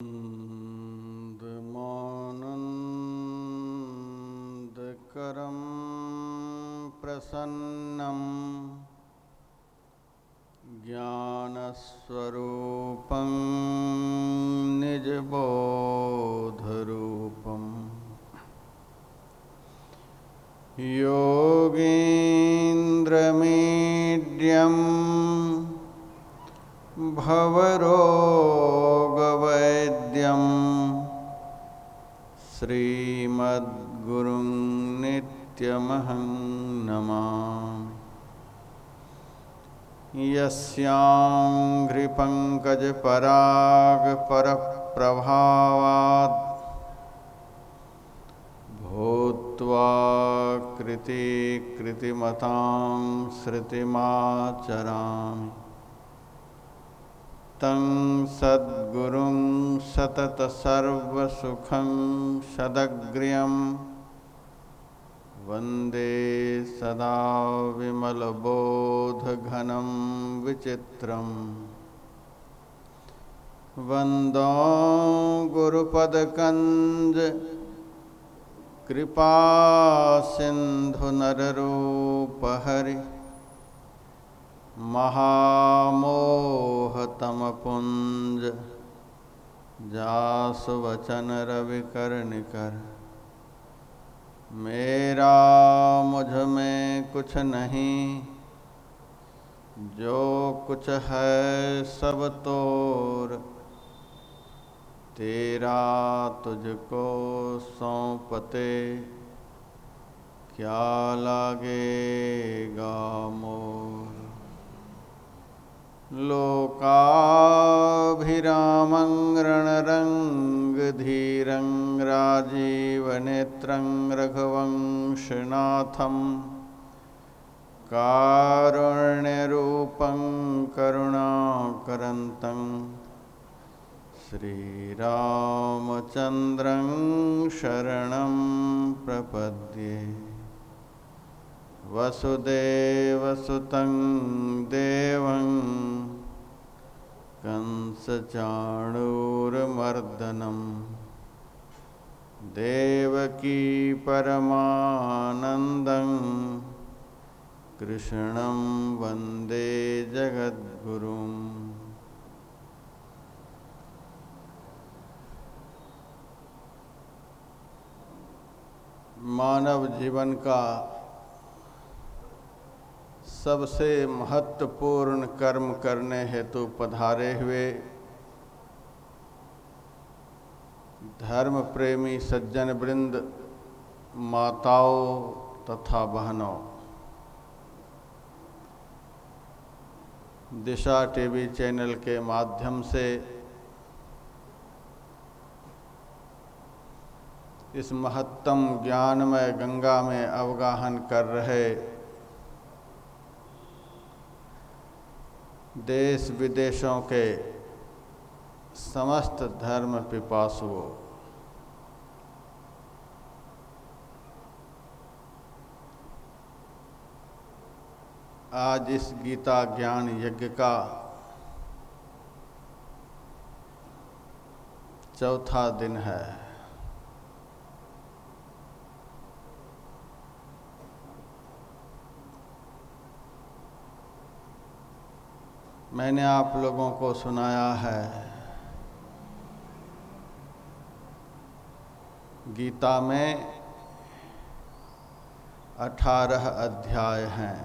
मानन्दकरं प्रसन्नं ज्ञानस्वरूपं निजबोधरूपं योगीन्द्रमीड्यं भवरोगवैद्यं श्रीमद्गुरुं नित्यमहं नमामि। यस्याङ्घ्रिपङ्कजपरागपरप्रभावात् भूत्वा कृतिमतां श्रुतिमाचरामि तं सद्गुरुं सततसर्वसुखं सदग्र्यं वन्दे सदा विमलबोधघनं विचित्रं। वन्दो गुरुपदकञ्ज कृपासिन्धुनररूपहरि महामोहतमपुञ्ज जासुवचनरविकर्णिकर। मेरा मुझ में कुछ नहीं, जो कुछ है सब तोर, तेरा तुझको सौंपते क्या लागेगा मोर। लोकाभिरामं रणरङ्गधीरं राजीवनेत्रं रघुवंशनाथं कारुण्यरूपं करुणाकरन्तं श्रीरामचन्द्रं शरणं प्रपद्ये। वसुदेवसुतं देवं कंसचाणूरमर्दनं देवकी परमानन्दं कृष्णं वन्दे जगद्गुरुम्। मानव जीवन का सबसे महत्वपूर्ण कर्म करने हेतु पधारे हुए धर्म प्रेमी सज्जन वृंद, माताओं तथा बहनों, दिशा टीवी चैनल के माध्यम से इस महत्तम ज्ञानमय गंगा में अवगाहन कर रहे देश विदेशों के समस्त धर्म पिपासुओं, आज इस गीता ज्ञान यज्ञ का चौथा दिन है। मैंने आप लोगों को सुनाया है गीता में 18 अध्याय हैं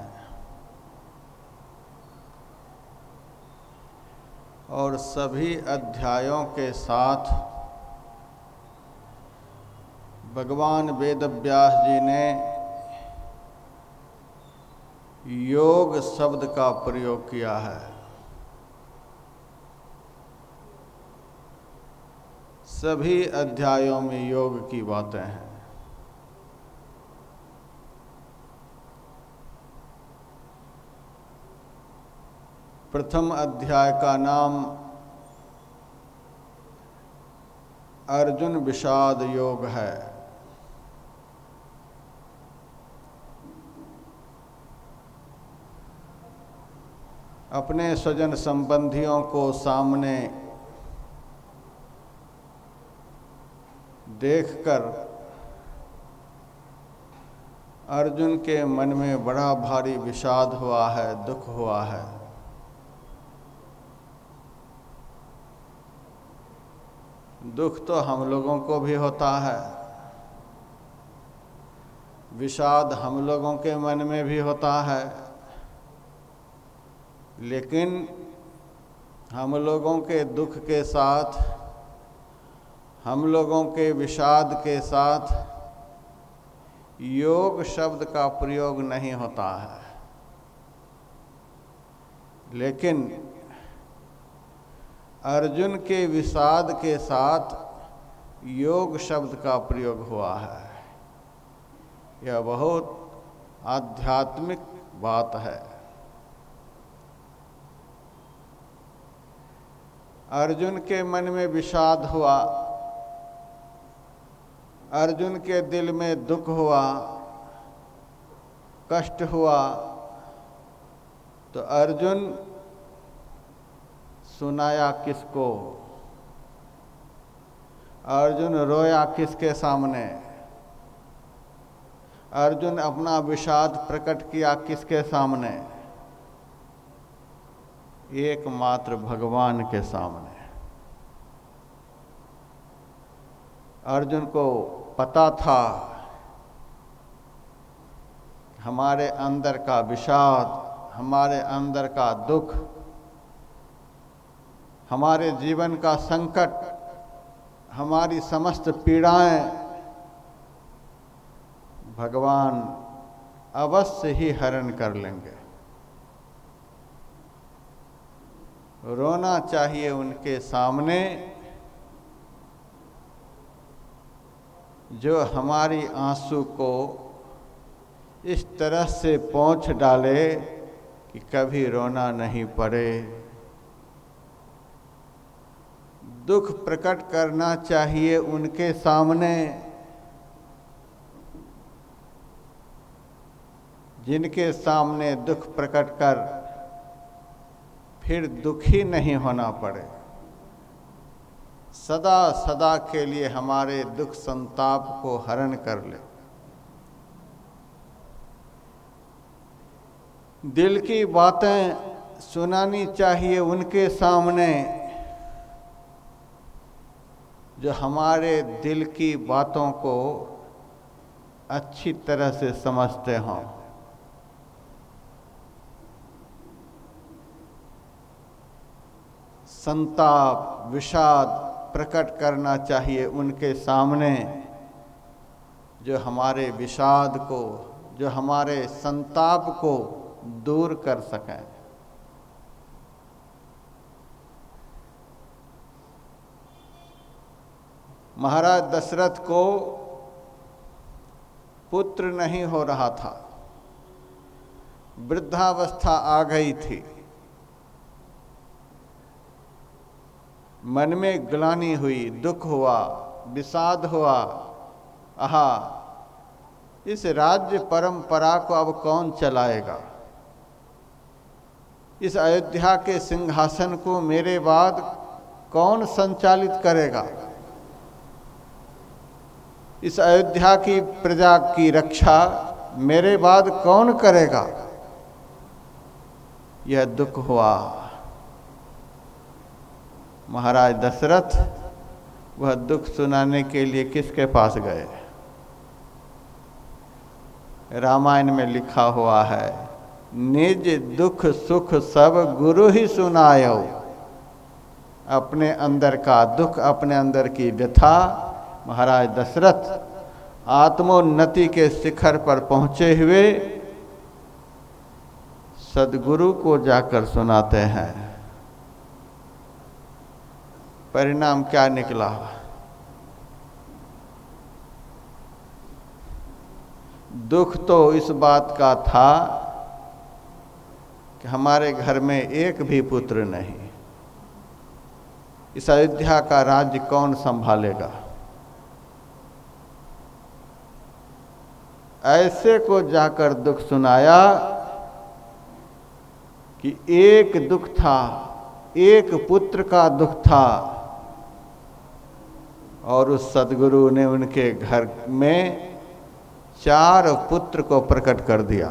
और सभी अध्यायों के साथ भगवान वेदव्यास जी ने योग शब्द का प्रयोग किया है। सभी अध्यायों में योग की बातें हैं। प्रथम अध्याय का नाम अर्जुन विषाद योग है। अपने स्वजन संबंधियों को सामने देखकर अर्जुन के मन में बड़ा भारी विषाद हुआ है, दुख हुआ है। दुख तो हम लोगों को भी होता है, विषाद हम लोगों के मन में भी होता है, लेकिन हम लोगों के दुख के साथ, हम लोगों के विषाद के साथ योग शब्द का प्रयोग नहीं होता है, लेकिन अर्जुन के विषाद के साथ योग शब्द का प्रयोग हुआ है। यह बहुत आध्यात्मिक बात है। अर्जुन के मन में विषाद हुआ, अर्जुन के दिल में दुख हुआ, कष्ट हुआ, तो अर्जुन सुनाया किसको? अर्जुन रोया किसके सामने? अर्जुन अपना विषाद प्रकट किया किसके सामने? एकमात्र भगवान के सामने। अर्जुन को पता था हमारे अंदर का विषाद, हमारे अंदर का दुख, हमारे जीवन का संकट, हमारी समस्त पीड़ाएं भगवान अवश्य ही हरण कर लेंगे। रोना चाहिए उनके सामने जो हमारी आंसू को इस तरह से पोंछ डाले कि कभी रोना नहीं पड़े। दुख प्रकट करना चाहिए उनके सामने जिनके सामने दुख प्रकट कर फिर दुखी नहीं होना पड़े, सदा सदा के लिए हमारे दुख संताप को हरण कर ले। दिल की बातें सुनानी चाहिए उनके सामने जो हमारे दिल की बातों को अच्छी तरह से समझते हों। संताप, विषाद प्रकट करना चाहिए उनके सामने जो हमारे विषाद को, जो हमारे संताप को दूर कर सकें। महाराज दशरथ को पुत्र नहीं हो रहा था, वृद्धावस्था आ गई थी, मन में ग्लानि हुई, दुख हुआ, विषाद हुआ। आहा, इस राज्य परंपरा को अब कौन चलाएगा? इस अयोध्या के सिंहासन को मेरे बाद कौन संचालित करेगा? इस अयोध्या की प्रजा की रक्षा मेरे बाद कौन करेगा? यह दुख हुआ। महाराज दशरथ वह दुख सुनाने के लिए किसके पास गए? रामायण में लिखा हुआ है, निज दुख सुख सब गुरु ही सुनायो। अपने अंदर का दुख, अपने अंदर की व्यथा महाराज दशरथ आत्मोन्नति के शिखर पर पहुंचे हुए सद्गुरु को जाकर सुनाते हैं। परिणाम क्या निकला? दुख तो इस बात का था कि हमारे घर में एक भी पुत्र नहीं, इस अयोध्या का राज्य कौन संभालेगा? ऐसे को जाकर दुख सुनाया कि एक दुख था, एक पुत्र का दुख था, और उस सदगुरु ने उनके घर में 4 पुत्र को प्रकट कर दिया।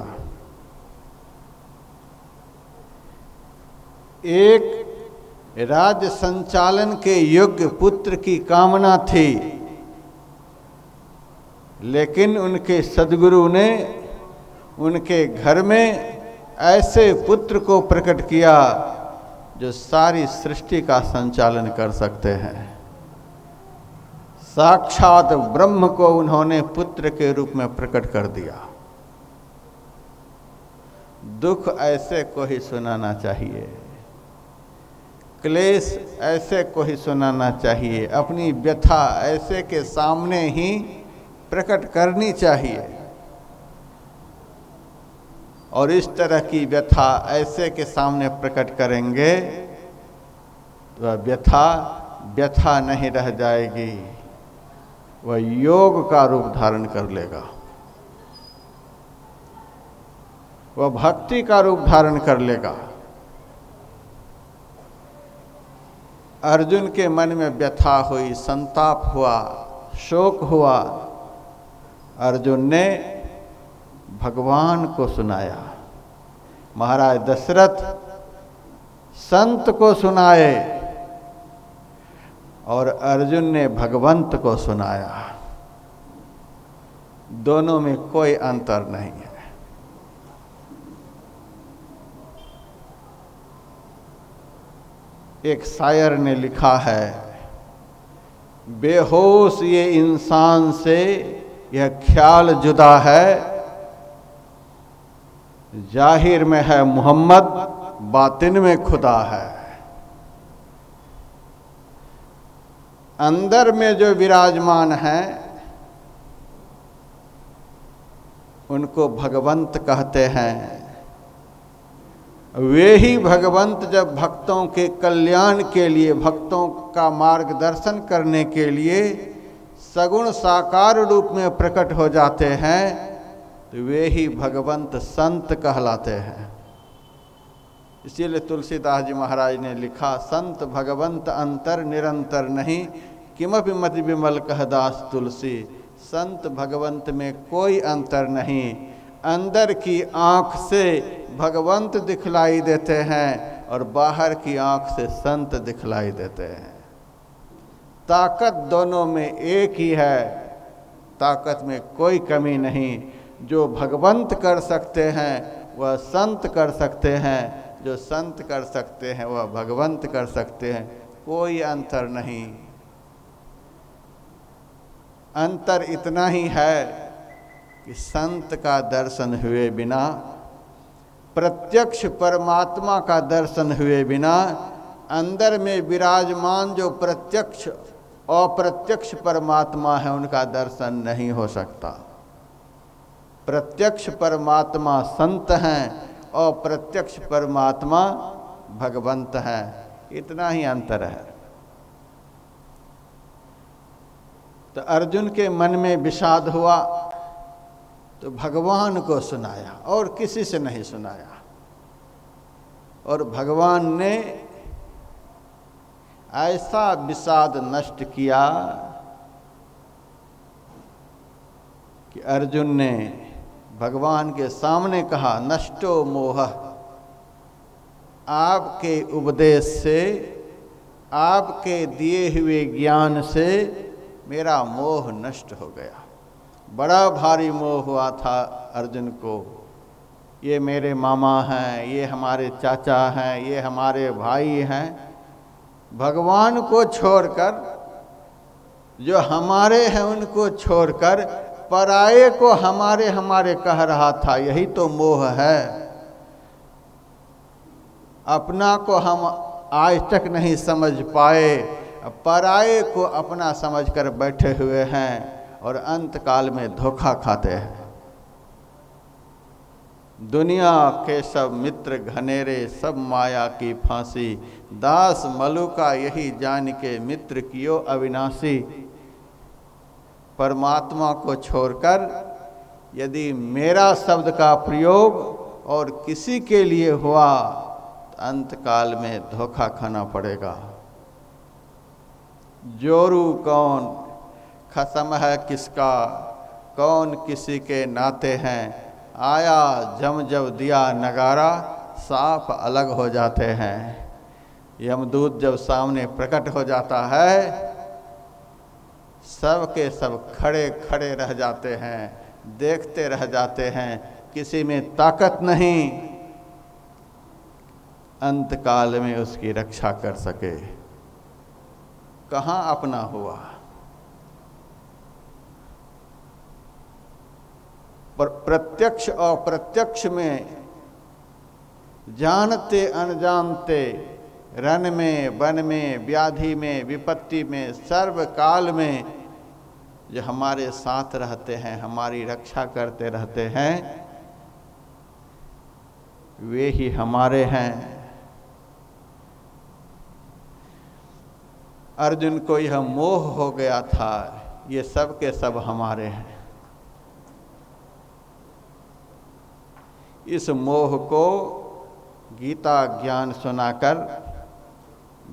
एक राज्य संचालन के योग्य पुत्र की कामना थी, लेकिन उनके सदगुरु ने उनके घर में ऐसे पुत्र को प्रकट किया जो सारी सृष्टि का संचालन कर सकते हैं। साक्षात ब्रह्म को उन्होंने पुत्र के रूप में प्रकट कर दिया। दुख ऐसे को ही सुनाना चाहिए, क्लेश ऐसे को ही सुनाना चाहिए, अपनी व्यथा ऐसे के सामने ही प्रकट करनी चाहिए। और इस तरह की व्यथा ऐसे के सामने प्रकट करेंगे तो वह व्यथा व्यथा नहीं रह जाएगी, वह योग का रूप धारण कर लेगा, वह भक्ति का रूप धारण कर लेगा। अर्जुन के मन में व्यथा हुई, संताप हुआ, शोक हुआ। अर्जुन ने भगवान को सुनाया। महाराज दशरथ संत को सुनाए और अर्जुन ने भगवंत को सुनाया। दोनों में कोई अंतर नहीं है। एक शायर ने लिखा है, बेहोश ये इंसान से यह ख्याल जुदा है, जाहिर में है मोहम्मद, बातिन में खुदा है। अंदर में जो विराजमान हैं उनको भगवंत कहते हैं। वे ही भगवंत जब भक्तों के कल्याण के लिए, भक्तों का मार्गदर्शन करने के लिए सगुण साकार रूप में प्रकट हो जाते हैं, तो वे ही भगवंत संत कहलाते हैं। इसीलिए तुलसीदास जी महाराज ने लिखा, संत भगवंत अंतर निरंतर नहीं, किमपि मति विमल कह दास तुलसी। संत भगवंत में कोई अंतर नहीं। अंदर की आँख से भगवंत दिखलाई देते हैं और बाहर की आँख से संत दिखलाई देते हैं। ताकत दोनों में एक ही है, ताकत में कोई कमी नहीं। जो भगवंत कर सकते हैं वह संत कर सकते हैं, जो संत कर सकते हैं वह भगवंत कर सकते हैं। कोई अंतर नहीं। अंतर इतना ही है कि संत का दर्शन हुए बिना, प्रत्यक्ष परमात्मा का दर्शन हुए बिना, अंदर में विराजमान जो प्रत्यक्ष अप्रत्यक्ष परमात्मा है उनका दर्शन नहीं हो सकता। प्रत्यक्ष परमात्मा संत हैं, अप्रत्यक्ष परमात्मा भगवंत हैं। इतना ही अंतर है। तो अर्जुन के मन में विषाद हुआ तो भगवान को सुनाया और किसी से नहीं सुनाया। और भगवान ने ऐसा विषाद नष्ट किया कि अर्जुन ने भगवान के सामने कहा, नष्टो मोह। आपके उपदेश से, आपके दिए हुए ज्ञान से मेरा मोह नष्ट हो गया। बड़ा भारी मोह हुआ था अर्जुन को। ये मेरे मामा हैं, ये हमारे चाचा हैं, ये हमारे भाई हैं। भगवान को छोड़कर, जो हमारे हैं उनको छोड़कर पराये को हमारे हमारे कह रहा था। यही तो मोह है। अपना को हम आज तक नहीं समझ पाए, पराये को अपना समझकर बैठे हुए हैं और अंत काल में धोखा खाते हैं। दुनिया के सब मित्र घनेरे, सब माया की फांसी। दास मलु का यही जान के, मित्र कियो अविनाशी। परमात्मा को छोड़कर यदि मेरा शब्द का प्रयोग और किसी के लिए हुआ तो अंत काल में धोखा खाना पड़ेगा। जोरू कौन खसम है किसका, कौन किसी के नाते हैं, आया जम जब दिया नगारा, साफ अलग हो जाते हैं। यमदूत जब सामने प्रकट हो जाता है, सब के सब खड़े खड़े रह जाते हैं, देखते रह जाते हैं, किसी में ताकत नहीं अंत काल में उसकी रक्षा कर सके। कहाँ अपना हुआ। पर प्रत्यक्ष और प्रत्यक्ष में, जानते अनजानते, रन में वन में, व्याधि में, विपत्ति में, सर्व काल में जो हमारे साथ रहते हैं, हमारी रक्षा करते रहते हैं, वे ही हमारे हैं। अर्जुन को यह मोह हो गया था, ये सब के सब हमारे हैं। इस मोह को गीता ज्ञान सुनाकर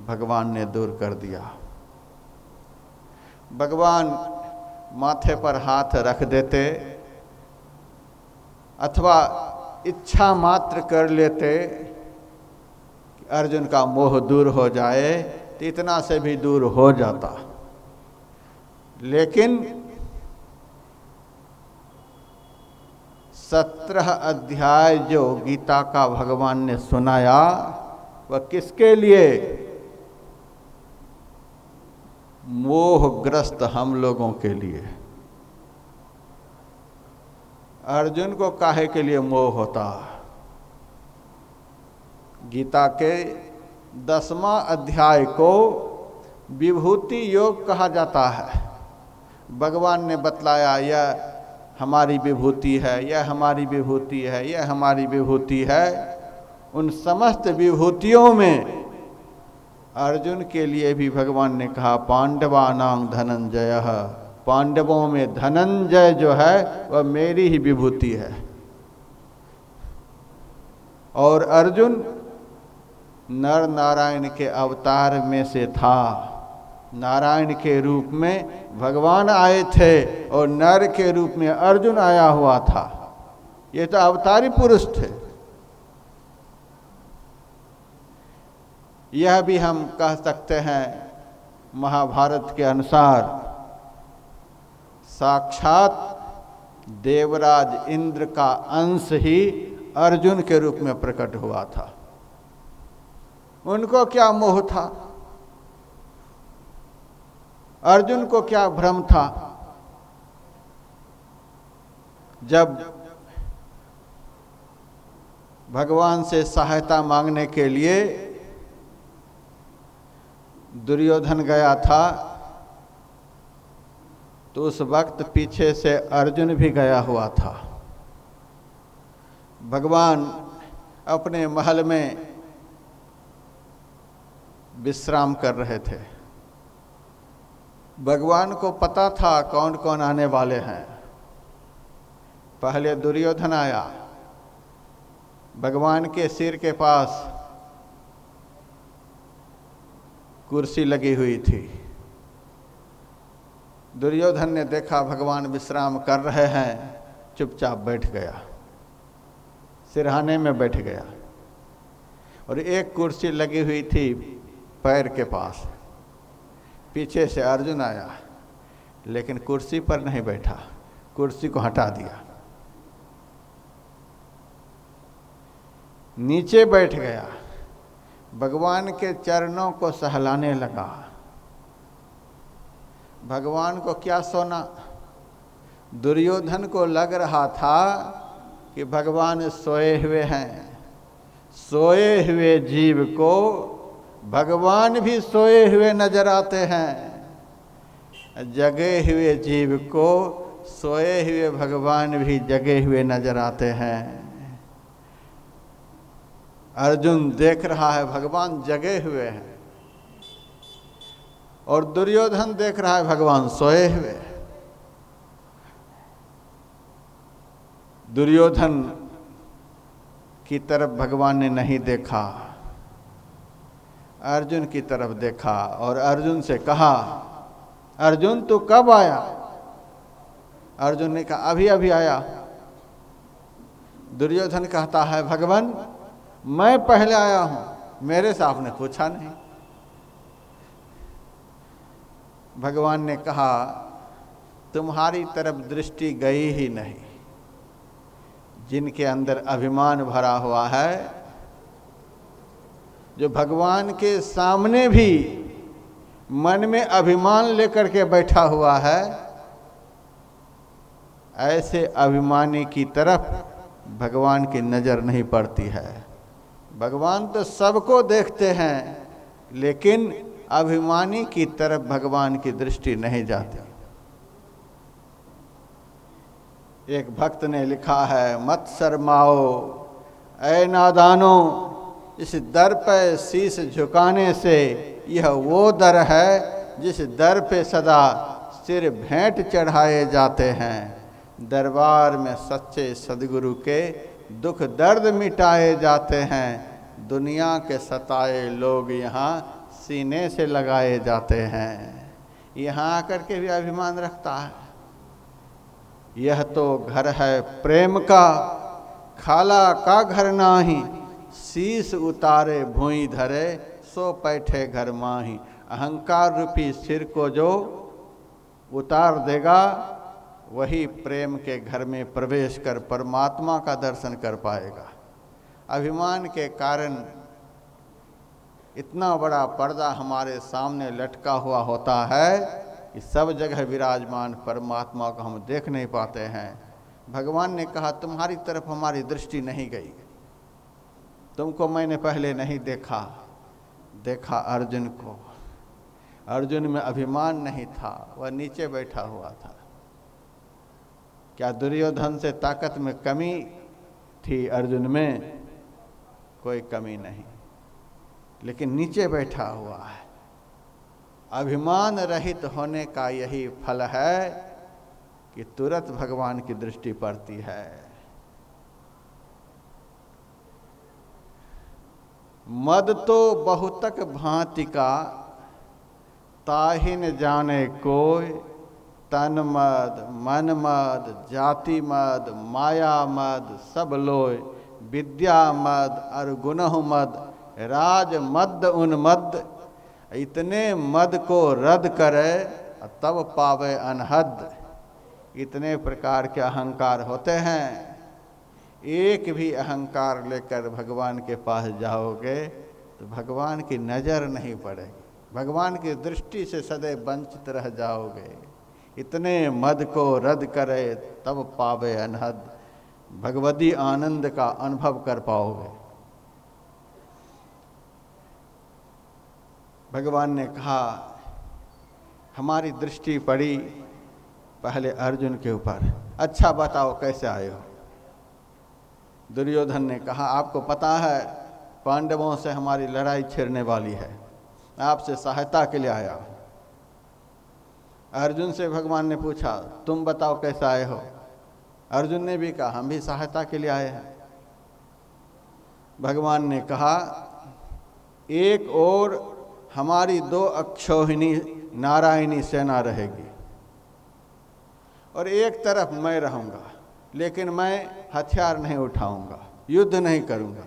भगवान ने दूर कर दिया। भगवान माथे पर हाथ रख देते अथवा इच्छा मात्र कर लेते कि अर्जुन का मोह दूर हो जाए, तो इतना से भी दूर हो जाता। लेकिन 17 अध्याय जो गीता का भगवान ने सुनाया, वह किसके लिए? मोहग्रस्त हम लोगों के लिए। अर्जुन को काहे के लिए मोह होता? गीता के 10वां अध्याय को विभूति योग कहा जाता है। भगवान ने बतलाया, यह हमारी विभूति है, यह हमारी विभूति है, यह हमारी विभूति है। उन समस्त विभूतियों में अर्जुन के लिए भी भगवान ने कहा, पांडवानां धनंजय, पांडवों में धनंजय जो है वह मेरी ही विभूति है। और अर्जुन नर नारायण के अवतार में से था। नारायण के रूप में भगवान आए थे और नर के रूप में अर्जुन आया हुआ था। ये तो अवतारी पुरुष थे। यह भी हम कह सकते हैं, महाभारत के अनुसार साक्षात देवराज इंद्र का अंश ही अर्जुन के रूप में प्रकट हुआ था। उनको क्या मोह था? अर्जुन को क्या भ्रम था? जब भगवान से सहायता मांगने के लिए दुर्योधन गया था, तो उस वक्त पीछे से अर्जुन भी गया हुआ था। भगवान अपने महल में विश्राम कर रहे थे। भगवान को पता था कौन कौन आने वाले हैं। पहले दुर्योधन आया। भगवान के सिर के पास कुर्सी लगी हुई थी। दुर्योधन ने देखा भगवान विश्राम कर रहे हैं, चुपचाप बैठ गया, सिरहाने में बैठ गया। और एक कुर्सी लगी हुई थी पैर के पास। पीछे से अर्जुन आया, लेकिन कुर्सी पर नहीं बैठा, कुर्सी को हटा दिया, नीचे बैठ गया, भगवान के चरणों को सहलाने लगा। भगवान को क्या सोना? दुर्योधन को लग रहा था कि भगवान सोए हुए हैं। सोए हुए जीव को भगवान भी सोए हुए नजर आते हैं, जगे हुए जीव को सोए हुए भगवान भी जगे हुए नजर आते हैं। अर्जुन देख रहा है भगवान जगे हुए हैं, और दुर्योधन देख रहा है भगवान सोए हुए। दुर्योधन की तरफ भगवान ने नहीं देखा, अर्जुन की तरफ देखा और अर्जुन से कहा, अर्जुन तू कब आया? अर्जुन ने कहा अभी अभी आया। दुर्योधन कहता है भगवान मैं पहले आया हूं, मेरे से आपने पूछा नहीं। भगवान ने कहा तुम्हारी तरफ दृष्टि गई ही नहीं। जिनके अंदर अभिमान भरा हुआ है, जो भगवान के सामने भी मन में अभिमान लेकर के बैठा हुआ है, ऐसे अभिमानी की तरफ भगवान की नजर नहीं पड़ती है। भगवान तो सबको देखते हैं, लेकिन अभिमानी की तरफ भगवान की दृष्टि नहीं जाती। एक भक्त ने लिखा है मत शर्माओ ऐ नादानो, इस दर पर शीश झुकाने से यह वो दर है जिस दर पे सदा सिर भेंट चढ़ाए जाते हैं। दरबार में सच्चे सदगुरु के दुख दर्द मिटाए जाते हैं। दुनिया के सताए लोग यहाँ सीने से लगाए जाते हैं। यहाँ आकर के भी अभिमान रखता है। यह तो घर है प्रेम का, खाला का घर नाही, शीश उतारे भुई धरे सो बैठे घर माही। अहंकार रूपी सिर को जो उतार देगा, वही प्रेम के घर में प्रवेश कर परमात्मा का दर्शन कर पाएगा। अभिमान के कारण इतना बड़ा पर्दा हमारे सामने लटका हुआ होता है कि सब जगह विराजमान परमात्मा को हम देख नहीं पाते हैं। भगवान ने कहा तुम्हारी तरफ हमारी दृष्टि नहीं गई, तुमको मैंने पहले नहीं देखा। देखा अर्जुन को, अर्जुन में अभिमान नहीं था, वह नीचे बैठा हुआ था। क्या दुर्योधन से ताकत में कमी थी? अर्जुन में कोई कमी नहीं, लेकिन नीचे बैठा हुआ है। अभिमान रहित होने का यही फल है कि तुरंत भगवान की दृष्टि पड़ती है। मद तो बहुतक भांति का, ताहि न जाने कोय। तन मद, मन मद, जाति मद, माया मद सब लोय। विद्या मद और गुनहु मद, राज मद उन्मद। इतने मद को रद्द करे तब पावे अनहद। इतने प्रकार के अहंकार होते हैं। एक भी अहंकार लेकर भगवान के पास जाओगे तो भगवान की नज़र नहीं पड़ेगी, भगवान की दृष्टि से सदैव वंचित रह जाओगे। इतने मद को रद्द करे तब पावे अनहद। भगवती आनंद का अनुभव कर पाओगे। भगवान ने कहा हमारी दृष्टि पड़ी पहले अर्जुन के ऊपर। अच्छा बताओ कैसे आए हो? दुर्योधन ने कहा आपको पता है पांडवों से हमारी लड़ाई छिड़ने वाली है, आपसे सहायता के लिए आया। अर्जुन से भगवान ने पूछा तुम बताओ कैसे आए हो? अर्जुन ने भी कहा हम भी सहायता के लिए आए हैं। भगवान ने कहा एक और हमारी 2 अक्षौहिणी नारायणी सेना रहेगी और एक तरफ मैं रहूंगा, लेकिन मैं हथियार नहीं उठाऊंगा, युद्ध नहीं करूंगा।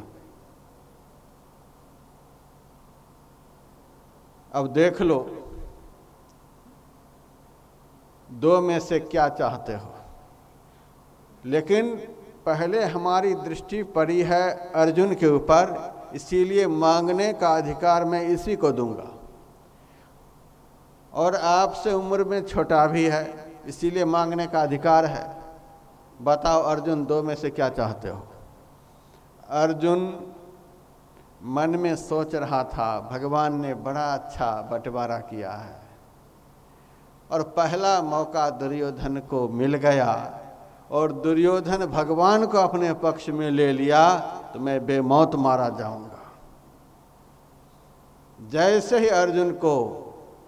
अब देख लो 2 में से क्या चाहते हो। लेकिन पहले हमारी दृष्टि पड़ी है अर्जुन के ऊपर, इसीलिए मांगने का अधिकार मैं इसी को दूंगा। और आपसे उम्र में छोटा भी है, इसीलिए मांगने का अधिकार है। बताओ अर्जुन 2 में से क्या चाहते हो? अर्जुन मन में सोच रहा था भगवान ने बड़ा अच्छा बंटवारा किया है और पहला मौका दुर्योधन को मिल गया और दुर्योधन भगवान को अपने पक्ष में ले लिया तो मैं बेमौत मारा जाऊंगा। जैसे ही अर्जुन को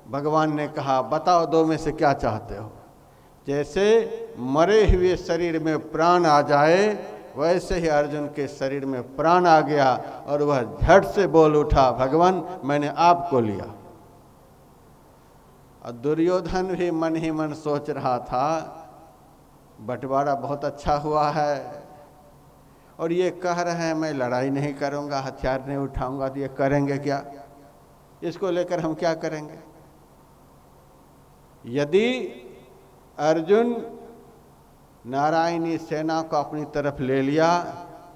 भगवान ने कहा बताओ 2 में से क्या चाहते हो, जैसे मरे हुए शरीर में प्राण आ जाए वैसे ही अर्जुन के शरीर में प्राण आ गया और वह झट से बोल उठा भगवान मैंने आपको लिया। और दुर्योधन भी मन ही मन सोच रहा था बंटवारा बहुत अच्छा हुआ है, और ये कह रहे हैं मैं लड़ाई नहीं करूंगा, हथियार नहीं उठाऊंगा, तो ये करेंगे क्या? इसको लेकर हम क्या करेंगे? यदि अर्जुन नारायणी सेना को अपनी तरफ ले लिया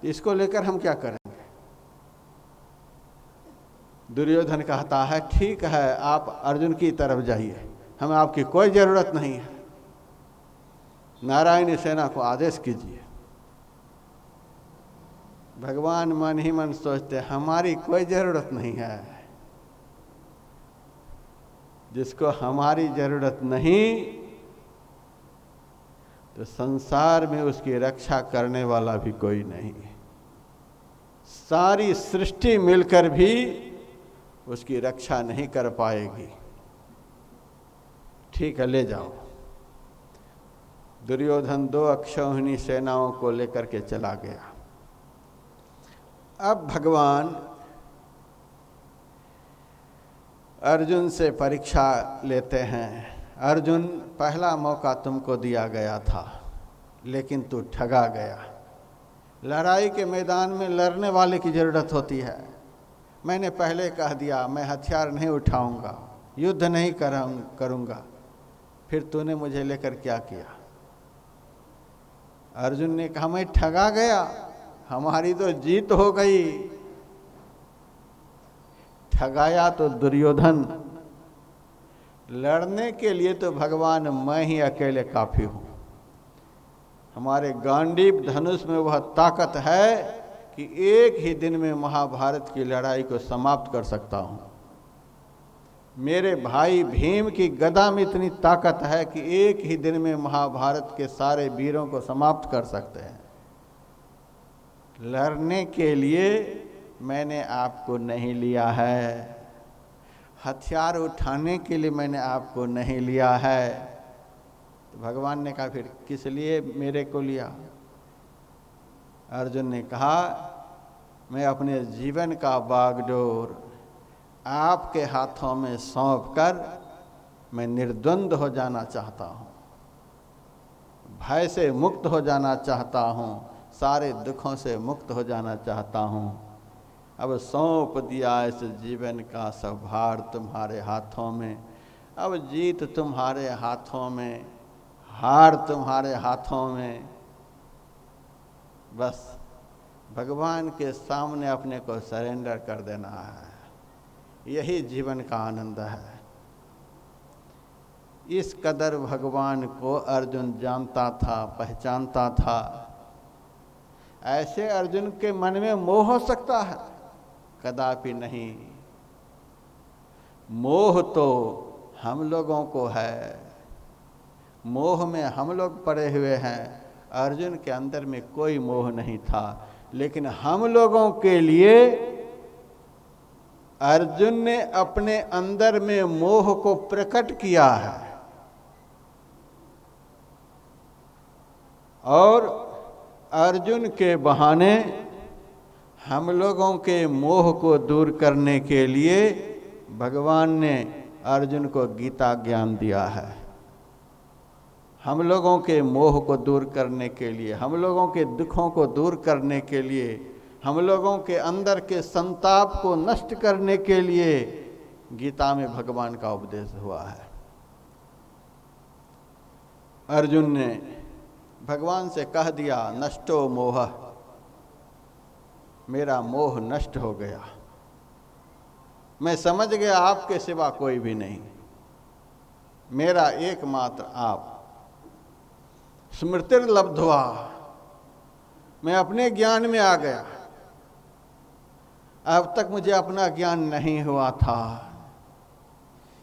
तो इसको लेकर हम क्या करेंगे? दुर्योधन कहता है ठीक है, आप अर्जुन की तरफ जाइए, हमें आपकी कोई जरूरत नहीं है, नारायणी सेना को आदेश कीजिए। भगवान मन ही मन सोचते हमारी कोई जरूरत नहीं है। जिसको हमारी जरूरत नहीं तो संसार में उसकी रक्षा करने वाला भी कोई नहीं। सारी सृष्टि मिलकर भी उसकी रक्षा नहीं कर पाएगी। ठीक है, ले जाओ। दुर्योधन 2 अक्षौहिणी सेनाओं को लेकर के चला गया। अब भगवान अर्जुन से परीक्षा लेते हैं। अर्जुन, पहला मौका तुमको दिया गया था, लेकिन तू ठगा गया। लड़ाई के मैदान में लड़ने वाले की ज़रूरत होती है। मैंने पहले कह दिया मैं हथियार नहीं उठाऊंगा, युद्ध नहीं करूंगा, फिर तूने मुझे लेकर क्या किया? अर्जुन ने कहा मैं ठगा गया, हमारी तो जीत हो गई। ठगाया तो दुर्योधन, लड़ने के लिए तो भगवान मैं ही अकेले काफी हूं। हमारे गांडीव धनुष में वह ताकत है कि एक ही दिन में महाभारत की लड़ाई को समाप्त कर सकता हूं। मेरे भाई भीम की गदा में इतनी ताकत है कि एक ही दिन में महाभारत के सारे वीरों को समाप्त कर सकते हैं। लड़ने के लिए मैंने आपको नहीं लिया है, हथियार उठाने के लिए मैंने आपको नहीं लिया है। तो भगवान ने कहा फिर किस लिए मेरे को लिया? अर्जुन ने कहा मैं अपने जीवन का बागडोर आपके हाथों में सौंप कर मैं निर्द्वंद हो जाना चाहता हूँ, भय से मुक्त हो जाना चाहता हूँ, सारे दुखों से मुक्त हो जाना चाहता हूँ। अब सौंप दिया इस जीवन का सब भार तुम्हारे हाथों में। अब जीत तुम्हारे हाथों में, हार तुम्हारे हाथों में। बस भगवान के सामने अपने को सरेंडर कर देना है, यही जीवन का आनंद है। इस कदर भगवान को अर्जुन जानता था, पहचानता था। ऐसे अर्जुन के मन में मोह हो सकता है? कदापि नहीं। मोह तो हम लोगों को है, मोह में हम लोग पड़े हुए हैं। अर्जुन के अंदर में कोई मोह नहीं था, लेकिन हम लोगों के लिए अर्जुन ने अपने अंदर में मोह को प्रकट किया है, और अर्जुन के बहाने हम लोगों के मोह को दूर करने के लिए भगवान ने अर्जुन को गीता ज्ञान दिया है। हम लोगों के मोह को दूर करने के लिए, हम लोगों के दुखों को दूर करने के लिए, हम लोगों के अंदर के संताप को नष्ट करने के लिए गीता में भगवान का उपदेश हुआ है। अर्जुन ने भगवान से कह दिया नष्टो मोह, मेरा मोह नष्ट हो गया, मैं समझ गया आपके सिवा कोई भी नहीं, मेरा एकमात्र आप। स्मृतिर्लब्ध्वा, मैं अपने ज्ञान में आ गया। अब तक मुझे अपना ज्ञान नहीं हुआ था,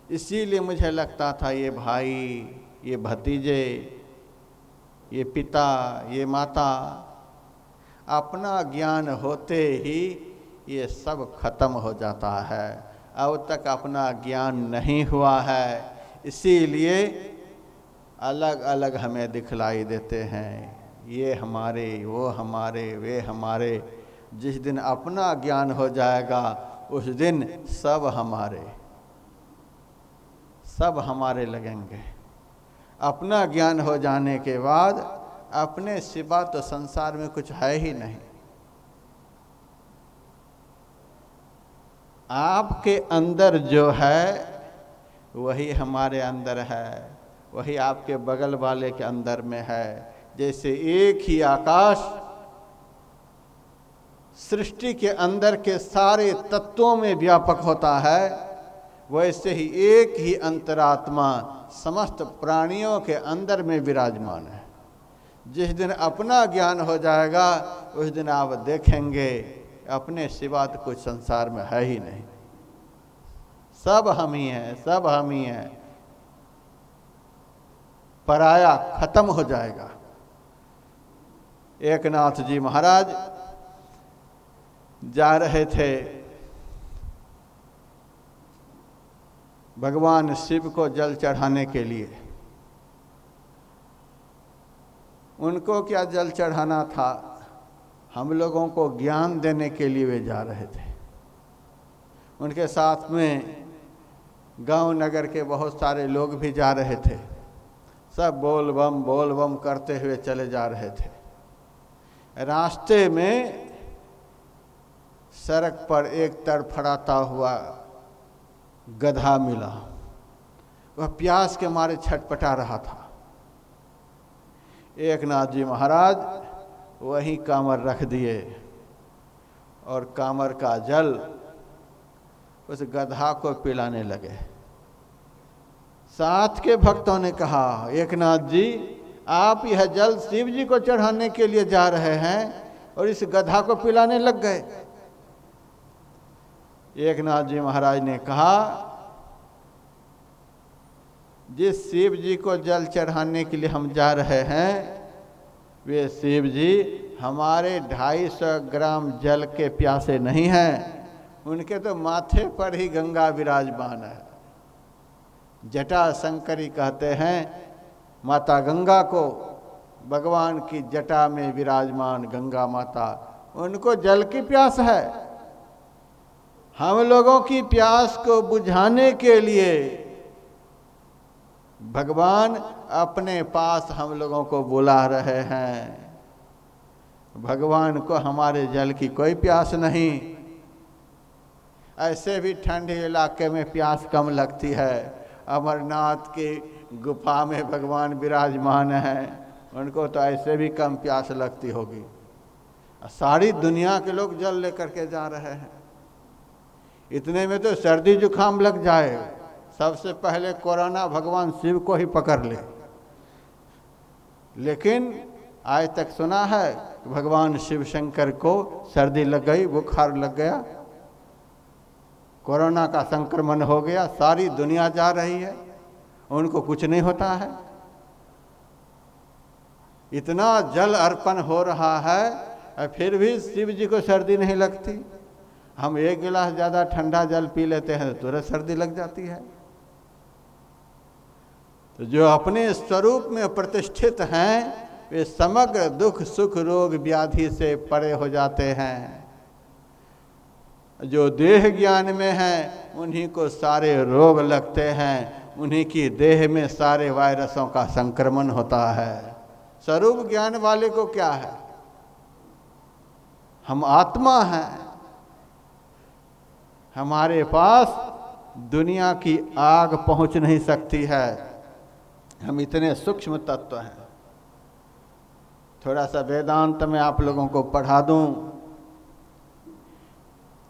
इसीलिए मुझे लगता था ये भाई, ये भतीजे, ये पिता, ये माता, अपना ज्ञान होते ही ये सब खत्म हो जाता है। अब तक अपना ज्ञान नहीं हुआ है, इसीलिए अलग अलग हमें दिखलाई देते हैं, ये हमारे, वो हमारे, वे हमारे। जिस दिन अपना ज्ञान हो जाएगा उस दिन सब हमारे, सब हमारे लगेंगे। अपना ज्ञान हो जाने के बाद अपने सिवा तो संसार में कुछ है ही नहीं। आपके अंदर जो है वही हमारे अंदर है, वही आपके बगल वाले के अंदर में है। जैसे एक ही आकाश सृष्टि के अंदर के सारे तत्वों में व्यापक होता है, वैसे ही एक ही अंतरात्मा समस्त प्राणियों के अंदर में विराजमान है। जिस दिन अपना ज्ञान हो जाएगा उस दिन आप देखेंगे अपने सिवा तो कुछ संसार में है ही नहीं, सब हम ही हैं, सब हम ही हैं। पराया खत्म हो जाएगा। एकनाथ जी महाराज जा रहे थे भगवान शिव को जल चढ़ाने के लिए। उनको क्या जल चढ़ाना था, हम लोगों को ज्ञान देने के लिए वे जा रहे थे। उनके साथ में गांव नगर के बहुत सारे लोग भी जा रहे थे। सब बोल बम करते हुए चले जा रहे थे। रास्ते में सड़क पर एक तड़फड़ाता हुआ गधा मिला। वह प्यास के मारे छटपटा रहा था। एकनाथ जी महाराज वहीं कामर रख दिए और कामर का जल उस गधा को पिलाने लगे। साथ के भक्तों ने कहा, एकनाथ जी आप यह जल शिव जी को चढ़ाने के लिए जा रहे हैं और इस गधा को पिलाने लग गए। एकनाथ जी महाराज ने कहा, जिस शिव जी को जल चढ़ाने के लिए हम जा रहे हैं वे शिव जी हमारे 250 ग्राम जल के प्यासे नहीं हैं। उनके तो माथे पर ही गंगा विराजमान है। जटा शंकरी कहते हैं माता गंगा को, भगवान की जटा में विराजमान गंगा माता, उनको जल की प्यास है। हम लोगों की प्यास को बुझाने के लिए भगवान अपने पास हम लोगों को बुला रहे हैं। भगवान को हमारे जल की कोई प्यास नहीं। ऐसे भी ठंडे इलाके में प्यास कम लगती है। अमरनाथ की गुफा में भगवान विराजमान हैं, उनको तो ऐसे भी कम प्यास लगती होगी। सारी दुनिया के लोग जल लेकर के जा रहे हैं। इतने में तो सर्दी जुकाम लग जाए। सबसे पहले कोरोना भगवान शिव को ही पकड़ ले। लेकिन आज तक सुना है कि भगवान शिव शंकर को सर्दी लग गई, बुखार लग गया, कोरोना का संक्रमण हो गया, सारी दुनिया जा रही है, उनको कुछ नहीं होता है। इतना जल अर्पण हो रहा है और फिर भी शिव जी को सर्दी नहीं लगती। हम एक गिलास ज़्यादा ठंडा जल पी लेते हैं तो तुरंत सर्दी लग जाती है। तो जो अपने स्वरूप में प्रतिष्ठित हैं वे समग्र दुख सुख रोग व्याधि से परे हो जाते हैं। जो देह ज्ञान में हैं उन्हीं को सारे रोग लगते हैं, उन्हीं की देह में सारे वायरसों का संक्रमण होता है। स्वरूप ज्ञान वाले को क्या है, हम आत्मा हैं, हमारे पास दुनिया की आग पहुंच नहीं सकती है, हम इतने सूक्ष्म तत्व हैं। थोड़ा सा वेदांत में आप लोगों को पढ़ा दूं।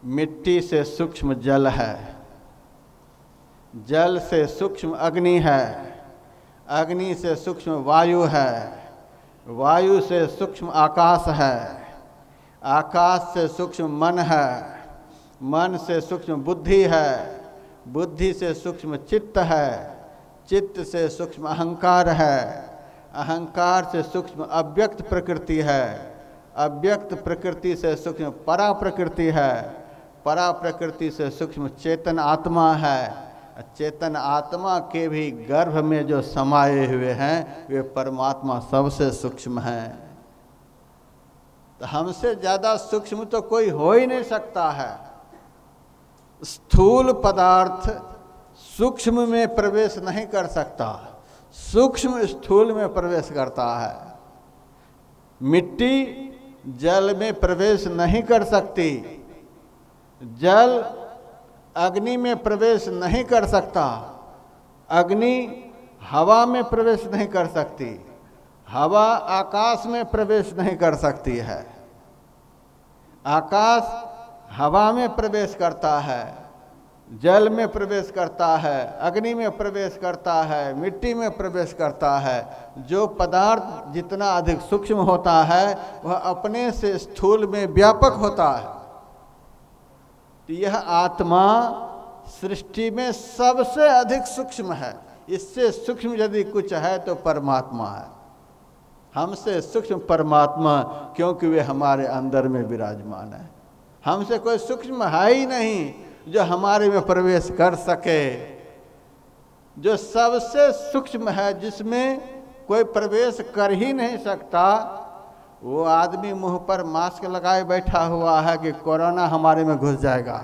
मिट्टी से सूक्ष्म जल है, जल से सूक्ष्म अग्नि है, अग्नि से सूक्ष्म वायु है, वायु से सूक्ष्म आकाश है, आकाश से सूक्ष्म मन है, मन से सूक्ष्म बुद्धि है, बुद्धि से सूक्ष्म चित्त है, चित्त से सूक्ष्म अहंकार है, अहंकार से सूक्ष्म अव्यक्त प्रकृति है, अव्यक्त प्रकृति से सूक्ष्म परा प्रकृति है, परा प्रकृति से सूक्ष्म चेतन आत्मा है। चेतन आत्मा के भी गर्भ में जो समाये हुए हैं वे परमात्मा सबसे सूक्ष्म हैं। तो हमसे ज़्यादा सूक्ष्म तो कोई हो ही नहीं सकता है। स्थूल पदार्थ सूक्ष्म में प्रवेश नहीं कर सकता, सूक्ष्म स्थूल में प्रवेश करता है। मिट्टी जल में प्रवेश नहीं कर सकती, जल अग्नि में प्रवेश नहीं कर सकता, अग्नि हवा में प्रवेश नहीं कर सकती, हवा आकाश में प्रवेश नहीं कर सकती है, आकाश हवा में प्रवेश करता है, जल में प्रवेश करता है, अग्नि में प्रवेश करता है, मिट्टी में प्रवेश करता है। जो पदार्थ जितना अधिक सूक्ष्म होता है वह अपने से स्थूल में व्यापक होता है। तो यह आत्मा सृष्टि में सबसे अधिक सूक्ष्म है। इससे सूक्ष्म यदि कुछ है तो परमात्मा है। हमसे सूक्ष्म परमात्मा, क्योंकि वे हमारे अंदर में विराजमान है। हमसे कोई सूक्ष्म है ही नहीं जो हमारे में प्रवेश कर सके। जो सबसे सूक्ष्म है, जिसमें कोई प्रवेश कर ही नहीं सकता, वो आदमी मुंह पर मास्क लगाए बैठा हुआ है कि कोरोना हमारे में घुस जाएगा।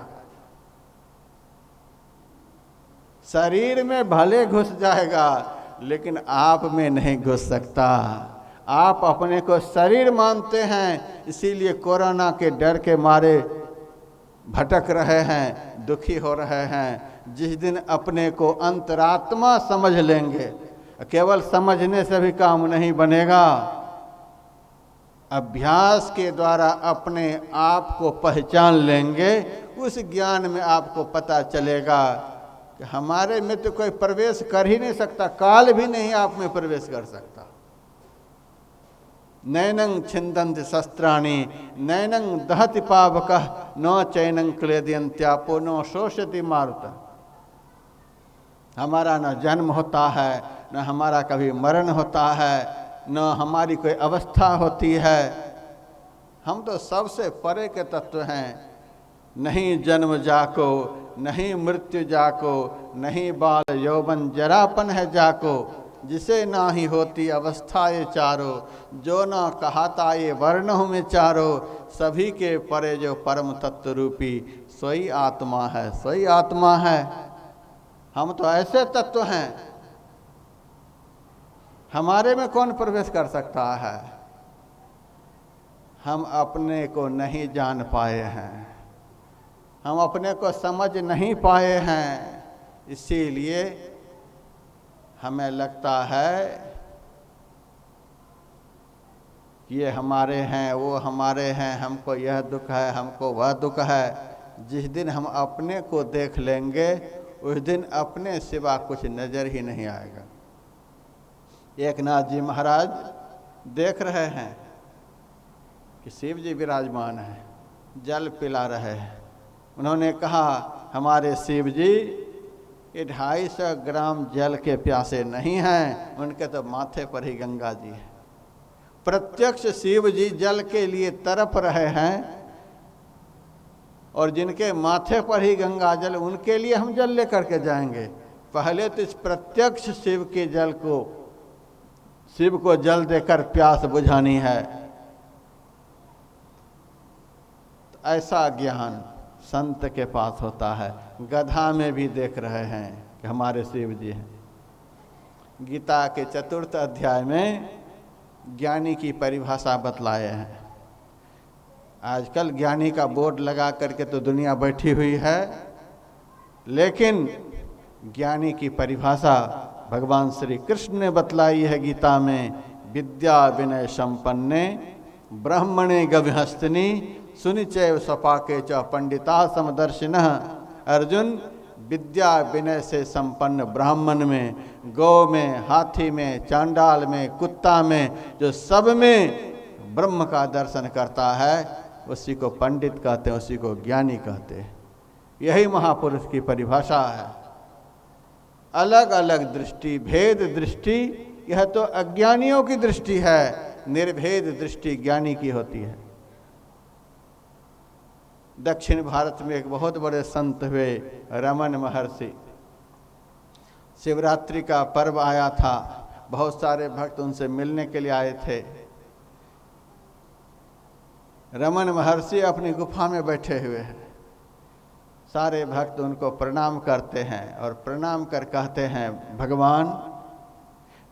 शरीर में भले घुस जाएगा लेकिन आप में नहीं घुस सकता। आप अपने को शरीर मानते हैं, इसीलिए कोरोना के डर के मारे भटक रहे हैं, दुखी हो रहे हैं। जिस दिन अपने को अंतरात्मा समझ लेंगे, केवल समझने से भी काम नहीं बनेगा, अभ्यास के द्वारा अपने आप को पहचान लेंगे, उस ज्ञान में आपको पता चलेगा कि हमारे में तो कोई प्रवेश कर ही नहीं सकता, काल भी नहीं आप में प्रवेश कर सकता। नैनं छिन्दन्ति शस्त्राणि नैनं दहति पावकः न चैनं क्लेदयन्त्यापो न शोषयति मारुतः। हमारा न जन्म होता है, न हमारा कभी मरण होता है, न हमारी कोई अवस्था होती है। हम तो सबसे परे के तत्व हैं। नहीं जन्म जाको, नहीं मृत्यु जाको, नहीं बाल यौवन जरापन है जाको, जिसे ना ही होती अवस्था ये चारों, जो ना कहाता ये वर्णों में चारों, सभी के परे जो परम तत्व रूपी सोई आत्मा है, सोई आत्मा है। हम तो ऐसे तत्व हैं, हमारे में कौन प्रवेश कर सकता है? हम अपने को नहीं जान पाए हैं, हम अपने को समझ नहीं पाए हैं, इसीलिए हमें लगता है कि ये हमारे हैं, वो हमारे हैं, हमको यह दुख है, हमको वह दुख है। जिस दिन हम अपने को देख लेंगे, उस दिन अपने सिवा कुछ नज़र ही नहीं आएगा। एक नाथ जी महाराज देख रहे हैं कि शिव जी विराजमान है, जल पिला रहे हैं। उन्होंने कहा, हमारे शिव जी ये 250 ग्राम जल के प्यासे नहीं हैं, उनके तो माथे पर ही गंगा जी है। प्रत्यक्ष शिव जी जल के लिए तड़प रहे हैं, और जिनके माथे पर ही गंगा जल, उनके लिए हम जल लेकर के जाएंगे। पहले तो इस प्रत्यक्ष शिव के जल को, शिव को जल देकर प्यास बुझानी है। तो ऐसा ज्ञान संत के पास होता है। गधा में भी देख रहे हैं कि हमारे शिव जी हैं। गीता के 4th अध्याय में ज्ञानी की परिभाषा बतलाए हैं। आजकल ज्ञानी का बोर्ड लगा करके तो दुनिया बैठी हुई है, लेकिन ज्ञानी की परिभाषा भगवान श्री कृष्ण ने बतलाई है गीता में। विद्या विनय संपन्ने ब्राह्मणे गविहस्तिनी सुनिचैव सपाके च पंडिता समदर्शिनः। अर्जुन, विद्या विनय से संपन्न ब्राह्मण में, गौ में, हाथी में, चांडाल में, कुत्ता में, जो सब में ब्रह्म का दर्शन करता है, उसी को पंडित कहते हैं, उसी को ज्ञानी कहते हैं। यही महापुरुष की परिभाषा है। अलग अलग दृष्टि, भेद दृष्टि, यह तो अज्ञानियों की दृष्टि है। निर्भेद दृष्टि ज्ञानी की होती है। दक्षिण भारत में एक बहुत बड़े संत हुए, रमन महर्षि। शिवरात्रि का पर्व आया था, बहुत सारे भक्त उनसे मिलने के लिए आए थे। रमन महर्षि अपनी गुफा में बैठे हुए हैं। सारे भक्त उनको प्रणाम करते हैं और प्रणाम कर कहते हैं, भगवान,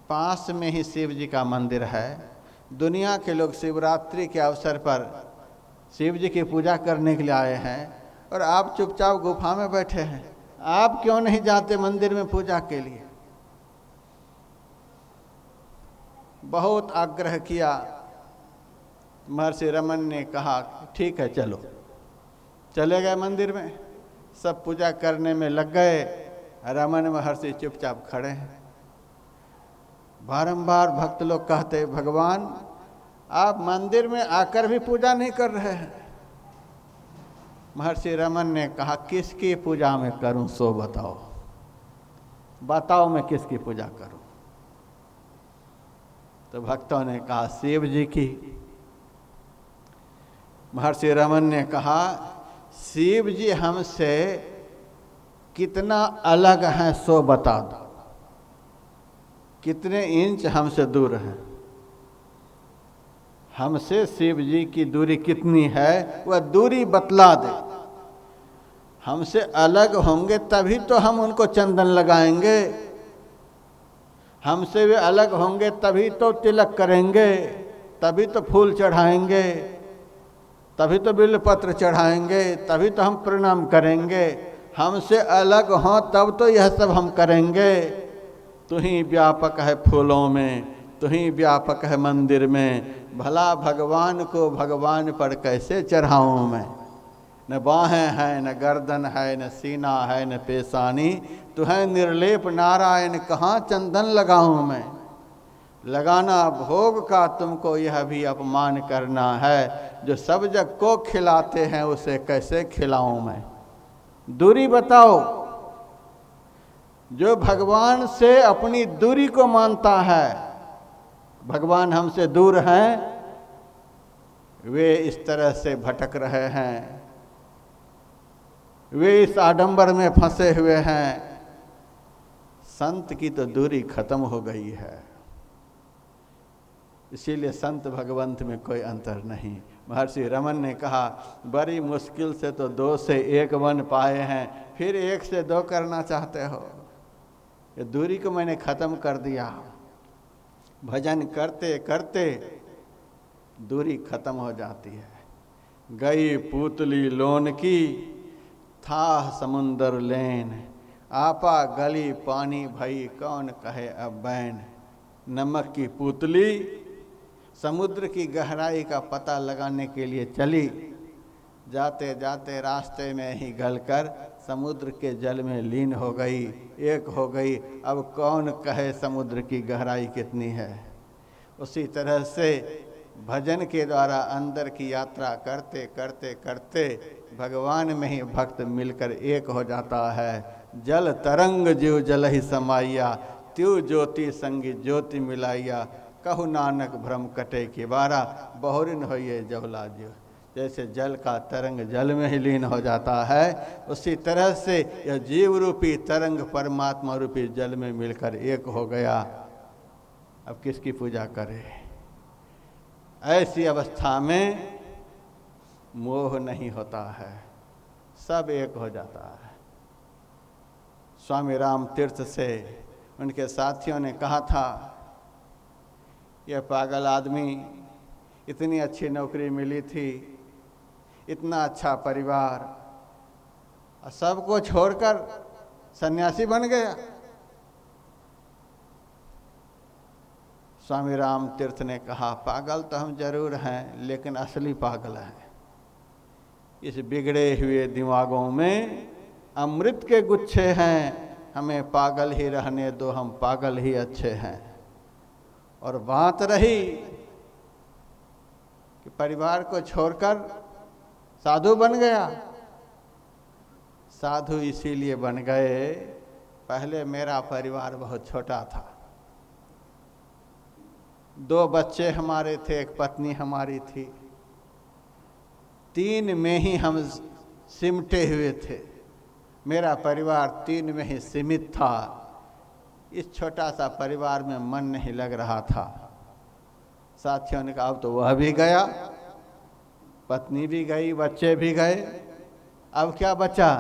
पास में ही शिव जी का मंदिर है, दुनिया के लोग शिवरात्रि के अवसर पर शिव जी की पूजा करने के लिए आए हैं और आप चुपचाप गुफा में बैठे हैं। आप क्यों नहीं जाते मंदिर में पूजा के लिए? बहुत आग्रह किया। महर्षि रमन ने कहा ठीक है चलो। चले गए मंदिर में, सब पूजा करने में लग गए। रमन महर्षि चुपचाप खड़े हैं। बारंबार भक्त लोग कहते भगवान आप मंदिर में आकर भी पूजा नहीं कर रहे हैं। महर्षि रमन ने कहा किसकी पूजा में करूं सो बताओ, बताओ मैं किसकी पूजा करूं। तो भक्तों ने कहा शिव जी की। महर्षि रमन ने कहा शिव जी हमसे कितना अलग हैं सो बता दो, कितने इंच हमसे दूर हैं। हमसे शिव जी की दूरी कितनी है वह दूरी बतला दे। हमसे अलग होंगे तभी तो हम उनको चंदन लगाएंगे, हमसे वे अलग होंगे तभी तो तिलक करेंगे, तभी तो फूल चढ़ाएंगे, तभी तो बिल्वपत्र चढ़ाएंगे, तभी तो हम प्रणाम करेंगे। हमसे अलग हों तब तो यह सब हम करेंगे। तू ही व्यापक है फूलों में, तू ही व्यापक है मंदिर में। भला भगवान को भगवान पर कैसे चढ़ाऊँ मैं? न बाहें हैं, न गर्दन है, न सीना है, न पेशानी। तू है निर्लेप नारायण, कहाँ चंदन लगाऊँ मैं? लगाना भोग का तुमको यह भी अपमान करना है। जो सब जग को खिलाते हैं उसे कैसे खिलाऊं मैं? दूरी बताओ। जो भगवान से अपनी दूरी को मानता है, भगवान हमसे दूर हैं, वे इस तरह से भटक रहे हैं, वे इस आडंबर में फंसे हुए हैं। संत की तो दूरी खत्म हो गई है। इसीलिए संत भगवंत में कोई अंतर नहीं। महर्षि रमन ने कहा बड़ी मुश्किल से तो 2 से 1 बन पाए हैं, फिर 1 से 2 करना चाहते हो? ये दूरी को मैंने खत्म कर दिया। भजन करते करते दूरी खत्म हो जाती है। गई पूतली लोन की, था समुंदर लेन। आपा गली पानी भई, कौन कहे अब बैन। नमक की पुतली समुद्र की गहराई का पता लगाने के लिए चली। जाते जाते रास्ते में ही गलकर समुद्र के जल में लीन हो गई, एक हो गई। अब कौन कहे समुद्र की गहराई कितनी है। उसी तरह से भजन के द्वारा अंदर की यात्रा करते करते करते भगवान में ही भक्त मिलकर एक हो जाता है। जल तरंग जीव जल ही समाइया, त्यों ज्योति संगी ज्योति मिलाइया। कहु नानक भ्रम कटे के बारा, बहुरिन होइए जवला जीव। जैसे जल का तरंग जल में ही लीन हो जाता है, उसी तरह से यह जीव रूपी तरंग परमात्मा रूपी जल में मिलकर एक हो गया। अब किसकी पूजा करे? ऐसी अवस्था में मोह नहीं होता है, सब एक हो जाता है। स्वामी राम तीर्थ से उनके साथियों ने कहा था, यह पागल आदमी, इतनी अच्छी नौकरी मिली थी, इतना अच्छा परिवार, सबको छोड़कर सन्यासी बन गया। स्वामी राम तीर्थ ने कहा पागल तो हम जरूर हैं, लेकिन असली पागल हैं। इस बिगड़े हुए दिमागों में अमृत के गुच्छे हैं। हमें पागल ही रहने दो, हम पागल ही अच्छे हैं। और बात रही कि परिवार को छोड़कर साधु बन गया। साधु इसीलिए बन गए, पहले मेरा परिवार बहुत छोटा था, 2 बच्चे हमारे थे, 1 पत्नी हमारी थी, 3 में ही हम सिमटे हुए थे। मेरा परिवार 3 में ही सीमित था। इस छोटा सा परिवार में मन नहीं लग रहा था। साथियों ने कहा अब तो वह भी गया, पत्नी भी गई, बच्चे भी गए, अब क्या बचा?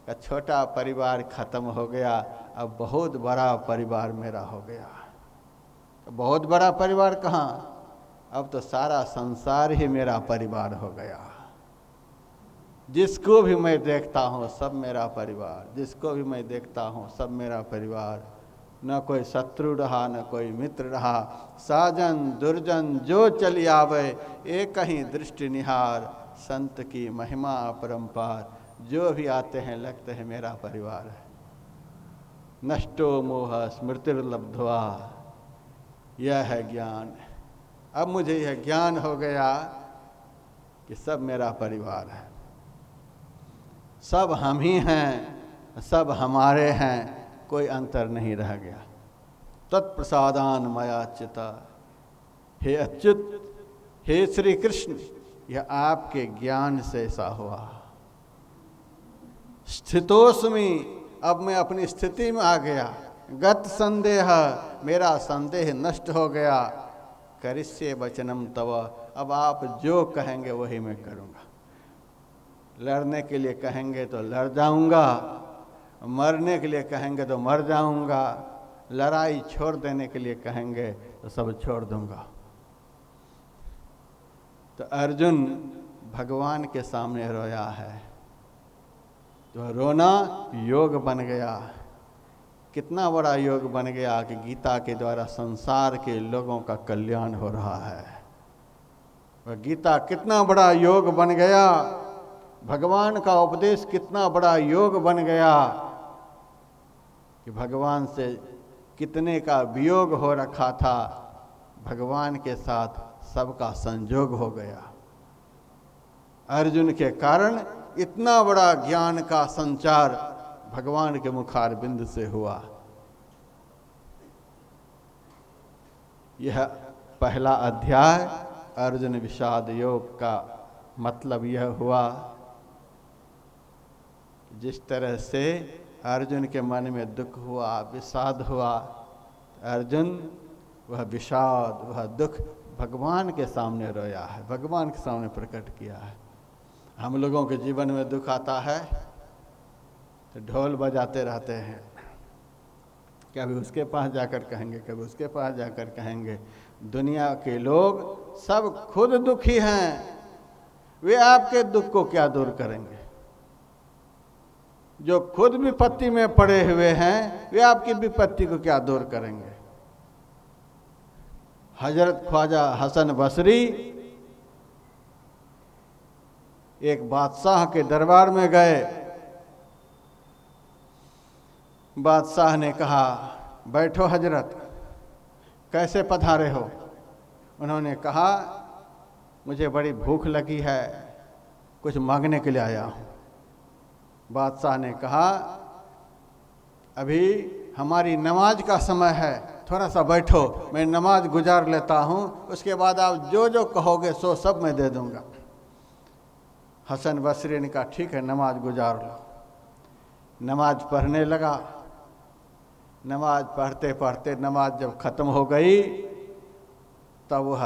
का छोटा परिवार खत्म हो गया, अब बहुत बड़ा परिवार मेरा हो गया। बहुत बड़ा परिवार कहाँ, अब तो सारा संसार ही मेरा परिवार हो गया। जिसको भी मैं देखता हूँ सब मेरा परिवार, जिसको भी मैं देखता हूँ सब मेरा परिवार। न कोई शत्रु रहा न कोई मित्र रहा, साजन दुर्जन जो चली आवे, एक ही दृष्टि निहार, संत की महिमा अपरंपार। जो भी आते हैं लगते हैं मेरा परिवार है। नष्टो मोह स्मृतिर्लब्ध्वा, यह है ज्ञान। अब मुझे यह ज्ञान हो गया कि सब मेरा परिवार है, सब हम ही हैं, सब हमारे हैं, कोई अंतर नहीं रह गया। तत्प्रसादान मया चिता, हे अच्युत, हे श्री कृष्ण, यह आपके ज्ञान से ऐसा हुआ। स्थितोस्मि, अब मैं अपनी स्थिति में आ गया। गत संदेह, मेरा संदेह नष्ट हो गया। करिष्ये वचनम तव, अब आप जो कहेंगे वही मैं करूँगा। लड़ने के लिए कहेंगे तो लड़ जाऊंगा, मरने के लिए कहेंगे तो मर जाऊंगा, लड़ाई छोड़ देने के लिए कहेंगे तो सब छोड़ दूंगा। तो अर्जुन भगवान के सामने रोया है, तो रोना योग बन गया। कितना बड़ा योग बन गया कि गीता के द्वारा संसार के लोगों का कल्याण हो रहा है। वह गीता कितना बड़ा योग बन गया, भगवान का उपदेश कितना बड़ा योग बन गया कि भगवान से कितने का वियोग हो रखा था, भगवान के साथ सबका संजोग हो गया। अर्जुन के कारण इतना बड़ा ज्ञान का संचार भगवान के मुखारबिंद से हुआ। यह पहला अध्याय अर्जुन विषाद योग का मतलब यह हुआ, जिस तरह से अर्जुन के मन में दुख हुआ, विषाद हुआ, अर्जुन वह विषाद, वह दुख भगवान के सामने रोया है, भगवान के सामने प्रकट किया है। हम लोगों के जीवन में दुख आता है तो ढोल बजाते रहते हैं, कभी उसके पास जाकर कहेंगे, कभी उसके पास जाकर कहेंगे। दुनिया के लोग सब खुद दुखी हैं, वे आपके दुख को क्या दूर करेंगे? जो खुद विपत्ति में पड़े हुए हैं वे आपकी विपत्ति को क्या दूर करेंगे? हजरत ख्वाजा हसन बसरी एक बादशाह के दरबार में गए। बादशाह ने कहा, बैठो हजरत, कैसे पधारे हो? उन्होंने कहा, मुझे बड़ी भूख लगी है, कुछ मांगने के लिए आया हूँ। बादशाह ने कहा, अभी हमारी नमाज का समय है, थोड़ा सा बैठो, मैं नमाज गुजार लेता हूँ, उसके बाद आप जो जो कहोगे सो सब मैं दे दूँगा। हसन बसरी ने कहा, ठीक है, नमाज गुजार लो। नमाज पढ़ने लगा। नमाज पढ़ते पढ़ते नमाज जब ख़त्म हो गई तब वह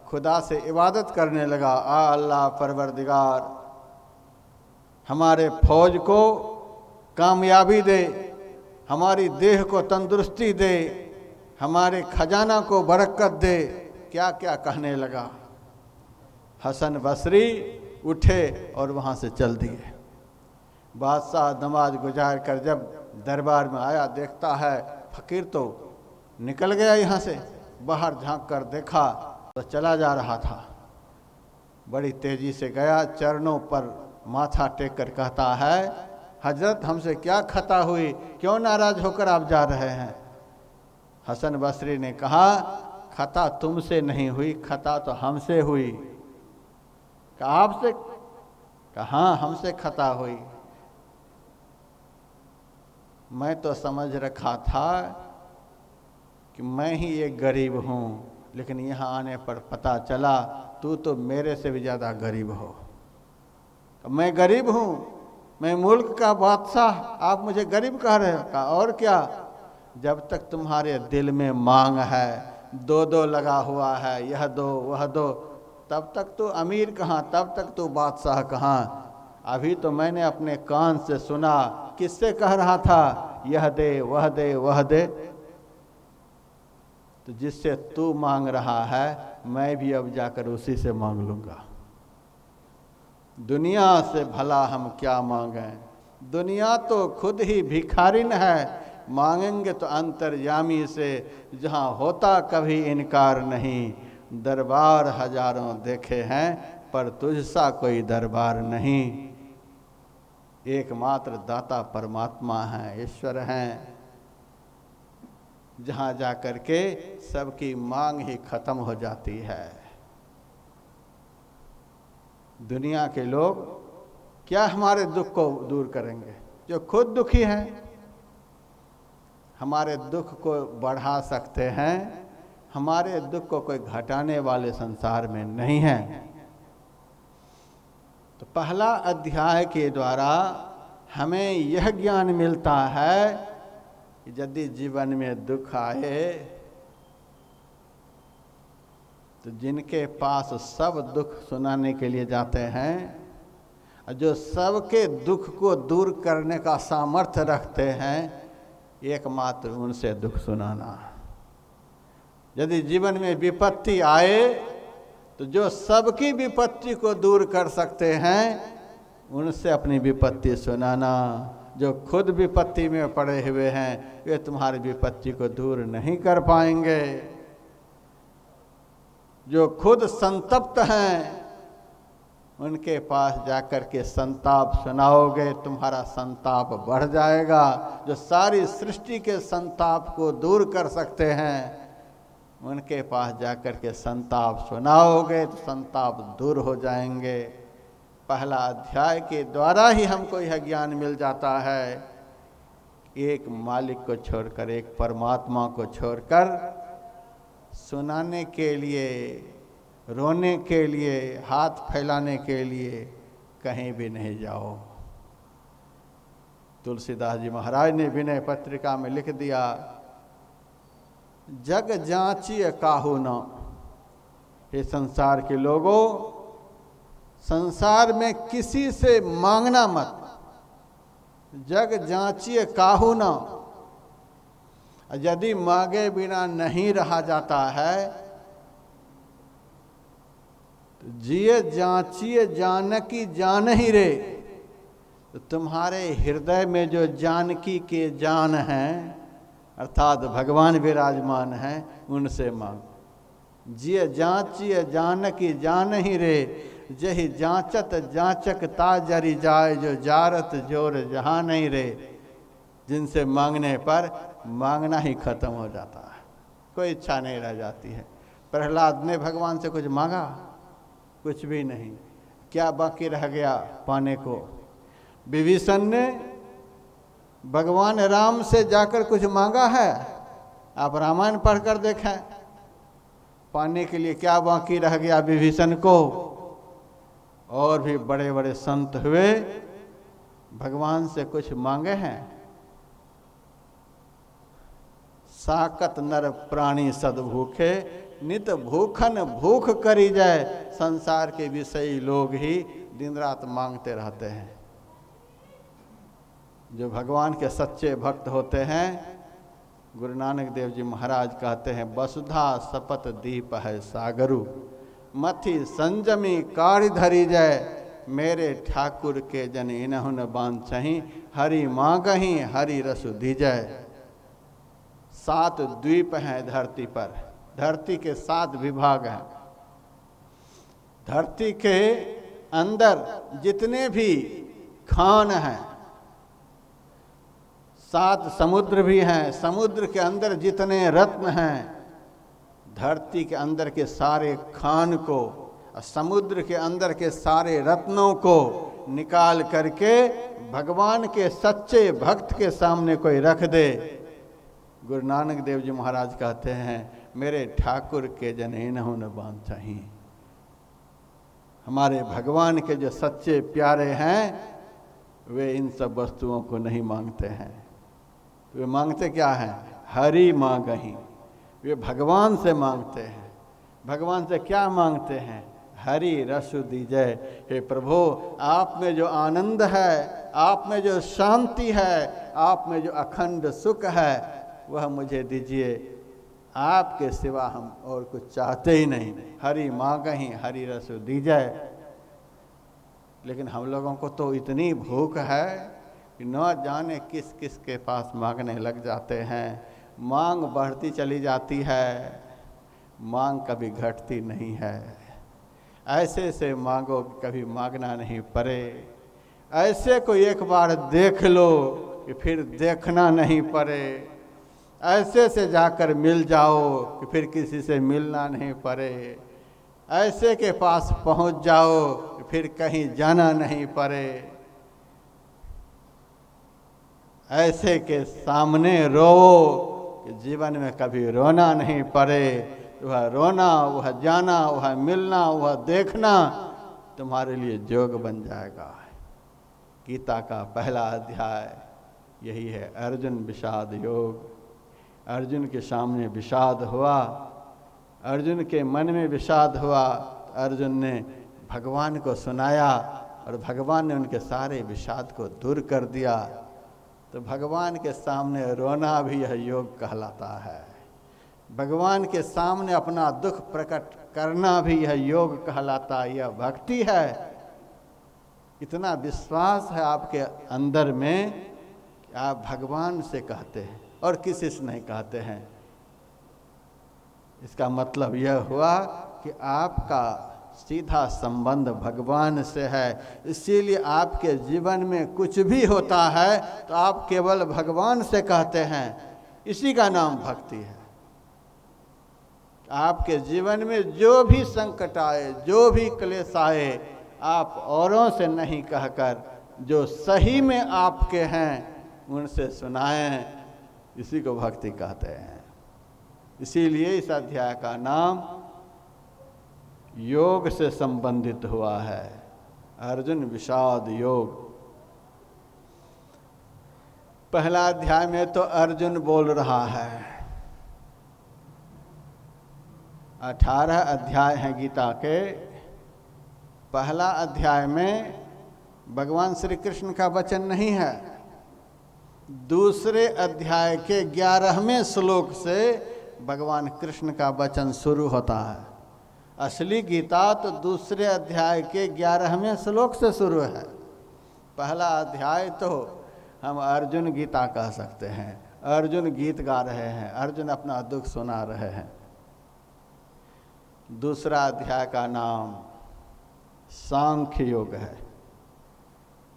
खुदा से इबादत करने लगा। आ अल्लाह परवरदिगार, हमारे फौज को कामयाबी दे, हमारी देह को तंदुरुस्ती दे, हमारे खजाना को बरकत दे। क्या क्या कहने लगा। हसन बसरी उठे और वहाँ से चल दिए। बादशाह नमाज गुजार कर जब दरबार में आया, देखता है फकीर तो निकल गया यहाँ से। बाहर झांक कर देखा तो चला जा रहा था। बड़ी तेजी से गया, चरणों पर माथा टेक कर कहता है, हजरत हमसे क्या खता हुई, क्यों नाराज होकर आप जा रहे हैं? हसन बसरी ने कहा, खता तुमसे नहीं हुई, खता तो हमसे हुई। कहा आपसे? कहा हाँ, हमसे खता हुई। मैं तो समझ रखा था कि मैं ही एक गरीब हूँ, लेकिन यहाँ आने पर पता चला तू तो मेरे से भी ज़्यादा गरीब हो। मैं गरीब हूँ, मैं मुल्क का बादशाह, आप मुझे गरीब कह रहे हो? कहा और क्या, जब तक तुम्हारे दिल में मांग है, दो दो लगा हुआ है, यह दो वह दो, तब तक तो अमीर कहाँ, तब तक तो बादशाह कहाँ। अभी तो मैंने अपने कान से सुना, किससे कह रहा था, यह दे वह दे वह दे। तो जिससे तू मांग रहा है मैं भी अब जाकर उसी से मांग लूँगा। दुनिया से भला हम क्या मांगें, दुनिया तो खुद ही भिखारिन है। मांगेंगे तो अंतर्यामी से जहाँ होता कभी इनकार नहीं। दरबार हजारों देखे हैं पर तुझसा कोई दरबार नहीं। एकमात्र दाता परमात्मा है, ईश्वर हैं, जहाँ जाकर के सबकी मांग ही खत्म हो जाती है। दुनिया के लोग क्या हमारे दुख को दूर करेंगे, जो खुद दुखी हैं। हमारे दुख को बढ़ा सकते हैं, हमारे दुख को कोई घटाने वाले संसार में नहीं है। तो पहला अध्याय के द्वारा हमें यह ज्ञान मिलता है कि यदि जीवन में दुख आए तो जिनके पास सब दुख सुनाने के लिए जाते हैं, जो सबके दुख को दूर करने का सामर्थ्य रखते हैं, एकमात्र उनसे दुख सुनाना। यदि जीवन में विपत्ति आए तो जो सबकी विपत्ति को दूर कर सकते हैं उनसे अपनी विपत्ति सुनाना। जो खुद विपत्ति में पड़े हुए हैं वे तुम्हारी विपत्ति को दूर नहीं कर पाएंगे। जो खुद संतप्त हैं उनके पास जाकर के संताप सुनाओगे, तुम्हारा संताप बढ़ जाएगा। जो सारी सृष्टि के संताप को दूर कर सकते हैं उनके पास जाकर के संताप सुनाओगे तो संताप दूर हो जाएंगे। पहला अध्याय के द्वारा ही हमको यह ज्ञान मिल जाता है, एक मालिक को छोड़कर, एक परमात्मा को छोड़कर सुनाने के लिए, रोने के लिए, हाथ फैलाने के लिए कहीं भी नहीं जाओ। तुलसीदास जी महाराज ने विनय पत्रिका में लिख दिया, जग जांचिए काहू न। हे संसार के लोगों, संसार में किसी से मांगना मत। जग जांचिए काहू न। यदि मांगे बिना नहीं रहा जाता है तो जिए जांचिए जानकी जान ही रे। तो तुम्हारे हृदय में जो जानकी के जान हैं अर्थात भगवान विराजमान हैं उनसे मांग। जिए जांचिए जानकी जान ही रे, जही जांचत जांचक ताजरी जाए, जो जारत जोर जहाँ नहीं रे। जिनसे मांगने पर मांगना ही खत्म हो जाता है, कोई इच्छा नहीं रह जाती है। प्रहलाद ने भगवान से कुछ मांगा, कुछ भी नहीं। क्या बाकी रह गया पाने को? विभीषण ने भगवान राम से जाकर कुछ मांगा है? आप रामायण पढ़कर देखें, पाने के लिए क्या बाकी रह गया विभीषण को? और भी बड़े बड़े संत हुए, भगवान से कुछ मांगे हैं? साकत नर प्राणी सद भूखे, नित भूखन भूख करी जाए। संसार के विषयी लोग ही दिन रात मांगते रहते हैं। जो भगवान के सच्चे भक्त होते हैं, गुरु नानक देव जी महाराज कहते हैं, वसुधा सपत दीप है सागरु, मथि संजमी कारी धरी जाए। मेरे ठाकुर के जन इन्हुन बांछहीं, हरि मांगहीं हरि रसु दीजय। 7 द्वीप हैं धरती पर, धरती के 7 विभाग हैं। धरती के अंदर जितने भी खान हैं, 7 समुद्र भी हैं, समुद्र के अंदर जितने रत्न हैं, धरती के अंदर के सारे खान को, समुद्र के अंदर के सारे रत्नों को निकाल करके भगवान के सच्चे भक्त के सामने कोई रख दे। गुरु नानक देव जी महाराज कहते हैं, मेरे ठाकुर के जन इन्हुं न बांछहीं। हमारे भगवान के जो सच्चे प्यारे हैं वे इन सब वस्तुओं को नहीं मांगते हैं। वे मांगते क्या हैं? हरि मांगहीं। वे भगवान से मांगते हैं। भगवान से क्या मांगते हैं? हरि रसु दीजय। हे प्रभु, आप में जो आनंद है, आप में जो शांति है, आप में जो अखंड सुख है, वह मुझे दीजिए। आपके सिवा हम और कुछ चाहते ही नहीं। हरि मांगहि हरि रस दीजय। लेकिन हम लोगों को तो इतनी भूख है कि न जाने किस किस के पास मांगने लग जाते हैं। मांग बढ़ती चली जाती है, मांग कभी घटती नहीं है। ऐसे से मांगो कभी मांगना नहीं पड़े। ऐसे को एक बार देख लो कि फिर देखना नहीं पड़े। ऐसे से जाकर मिल जाओ कि फिर किसी से मिलना नहीं पड़े। ऐसे के पास पहुंच जाओ कि फिर कहीं जाना नहीं पड़े। ऐसे के सामने रो कि जीवन में कभी रोना नहीं पड़े। वह रोना, वह जाना, वह मिलना, वह देखना तुम्हारे लिए जोग बन जाएगा। गीता का पहला अध्याय यही है, अर्जुन विषाद योग। अर्जुन के सामने विषाद हुआ, अर्जुन के मन में विषाद हुआ। अर्जुन ने भगवान को सुनाया और भगवान ने उनके सारे विषाद को दूर कर दिया। तो भगवान के सामने रोना भी यह योग कहलाता है। भगवान के सामने अपना दुख प्रकट करना भी यह योग कहलाता है, यह भक्ति है। इतना विश्वास है आपके अंदर में कि आप भगवान से कहते हैं और किसी से नहीं कहते हैं। इसका मतलब यह हुआ कि आपका सीधा संबंध भगवान से है। इसीलिए आपके जीवन में कुछ भी होता है तो आप केवल भगवान से कहते हैं। इसी का नाम भक्ति है। आपके जीवन में जो भी संकट आए, जो भी क्लेश आए, आप औरों से नहीं कहकर जो सही में आपके हैं उनसे सुनाएं। इसी को भक्ति कहते हैं। इसीलिए इस अध्याय का नाम योग से संबंधित हुआ है, अर्जुन विषाद योग। पहला अध्याय में तो अर्जुन बोल रहा है। 18 अध्याय हैं गीता के। पहला अध्याय में भगवान श्री कृष्ण का वचन नहीं है। दूसरे अध्याय के 11वें श्लोक से भगवान कृष्ण का वचन शुरू होता है। असली गीता तो दूसरे अध्याय के 11वें श्लोक से शुरू है। पहला अध्याय तो हम अर्जुन गीता कह सकते हैं। अर्जुन गीत गा रहे हैं, अर्जुन अपना दुख सुना रहे हैं। दूसरा अध्याय का नाम सांख्य योग है।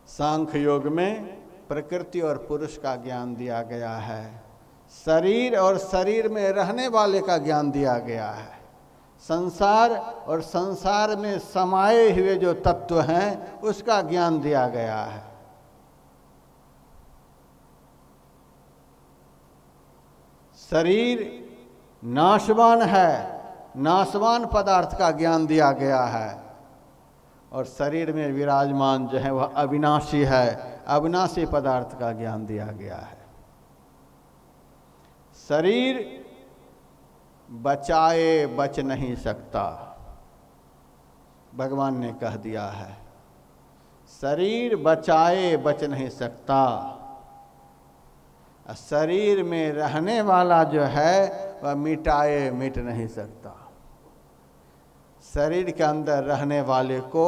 सांख्य योग में प्रकृति और पुरुष का ज्ञान दिया गया है। शरीर और शरीर में रहने वाले का ज्ञान दिया गया है। संसार और संसार में समाये हुए जो तत्व हैं उसका ज्ञान दिया गया है। शरीर नाशवान है, नाशवान पदार्थ का ज्ञान दिया गया है। और शरीर में विराजमान जो है वह अविनाशी है, अविनाशी पदार्थ का ज्ञान दिया गया है। शरीर बचाए बच नहीं सकता, भगवान ने कह दिया है। शरीर बचाए बच नहीं सकता। शरीर में रहने वाला जो है वह मिटाए मिट नहीं सकता। शरीर के अंदर रहने वाले को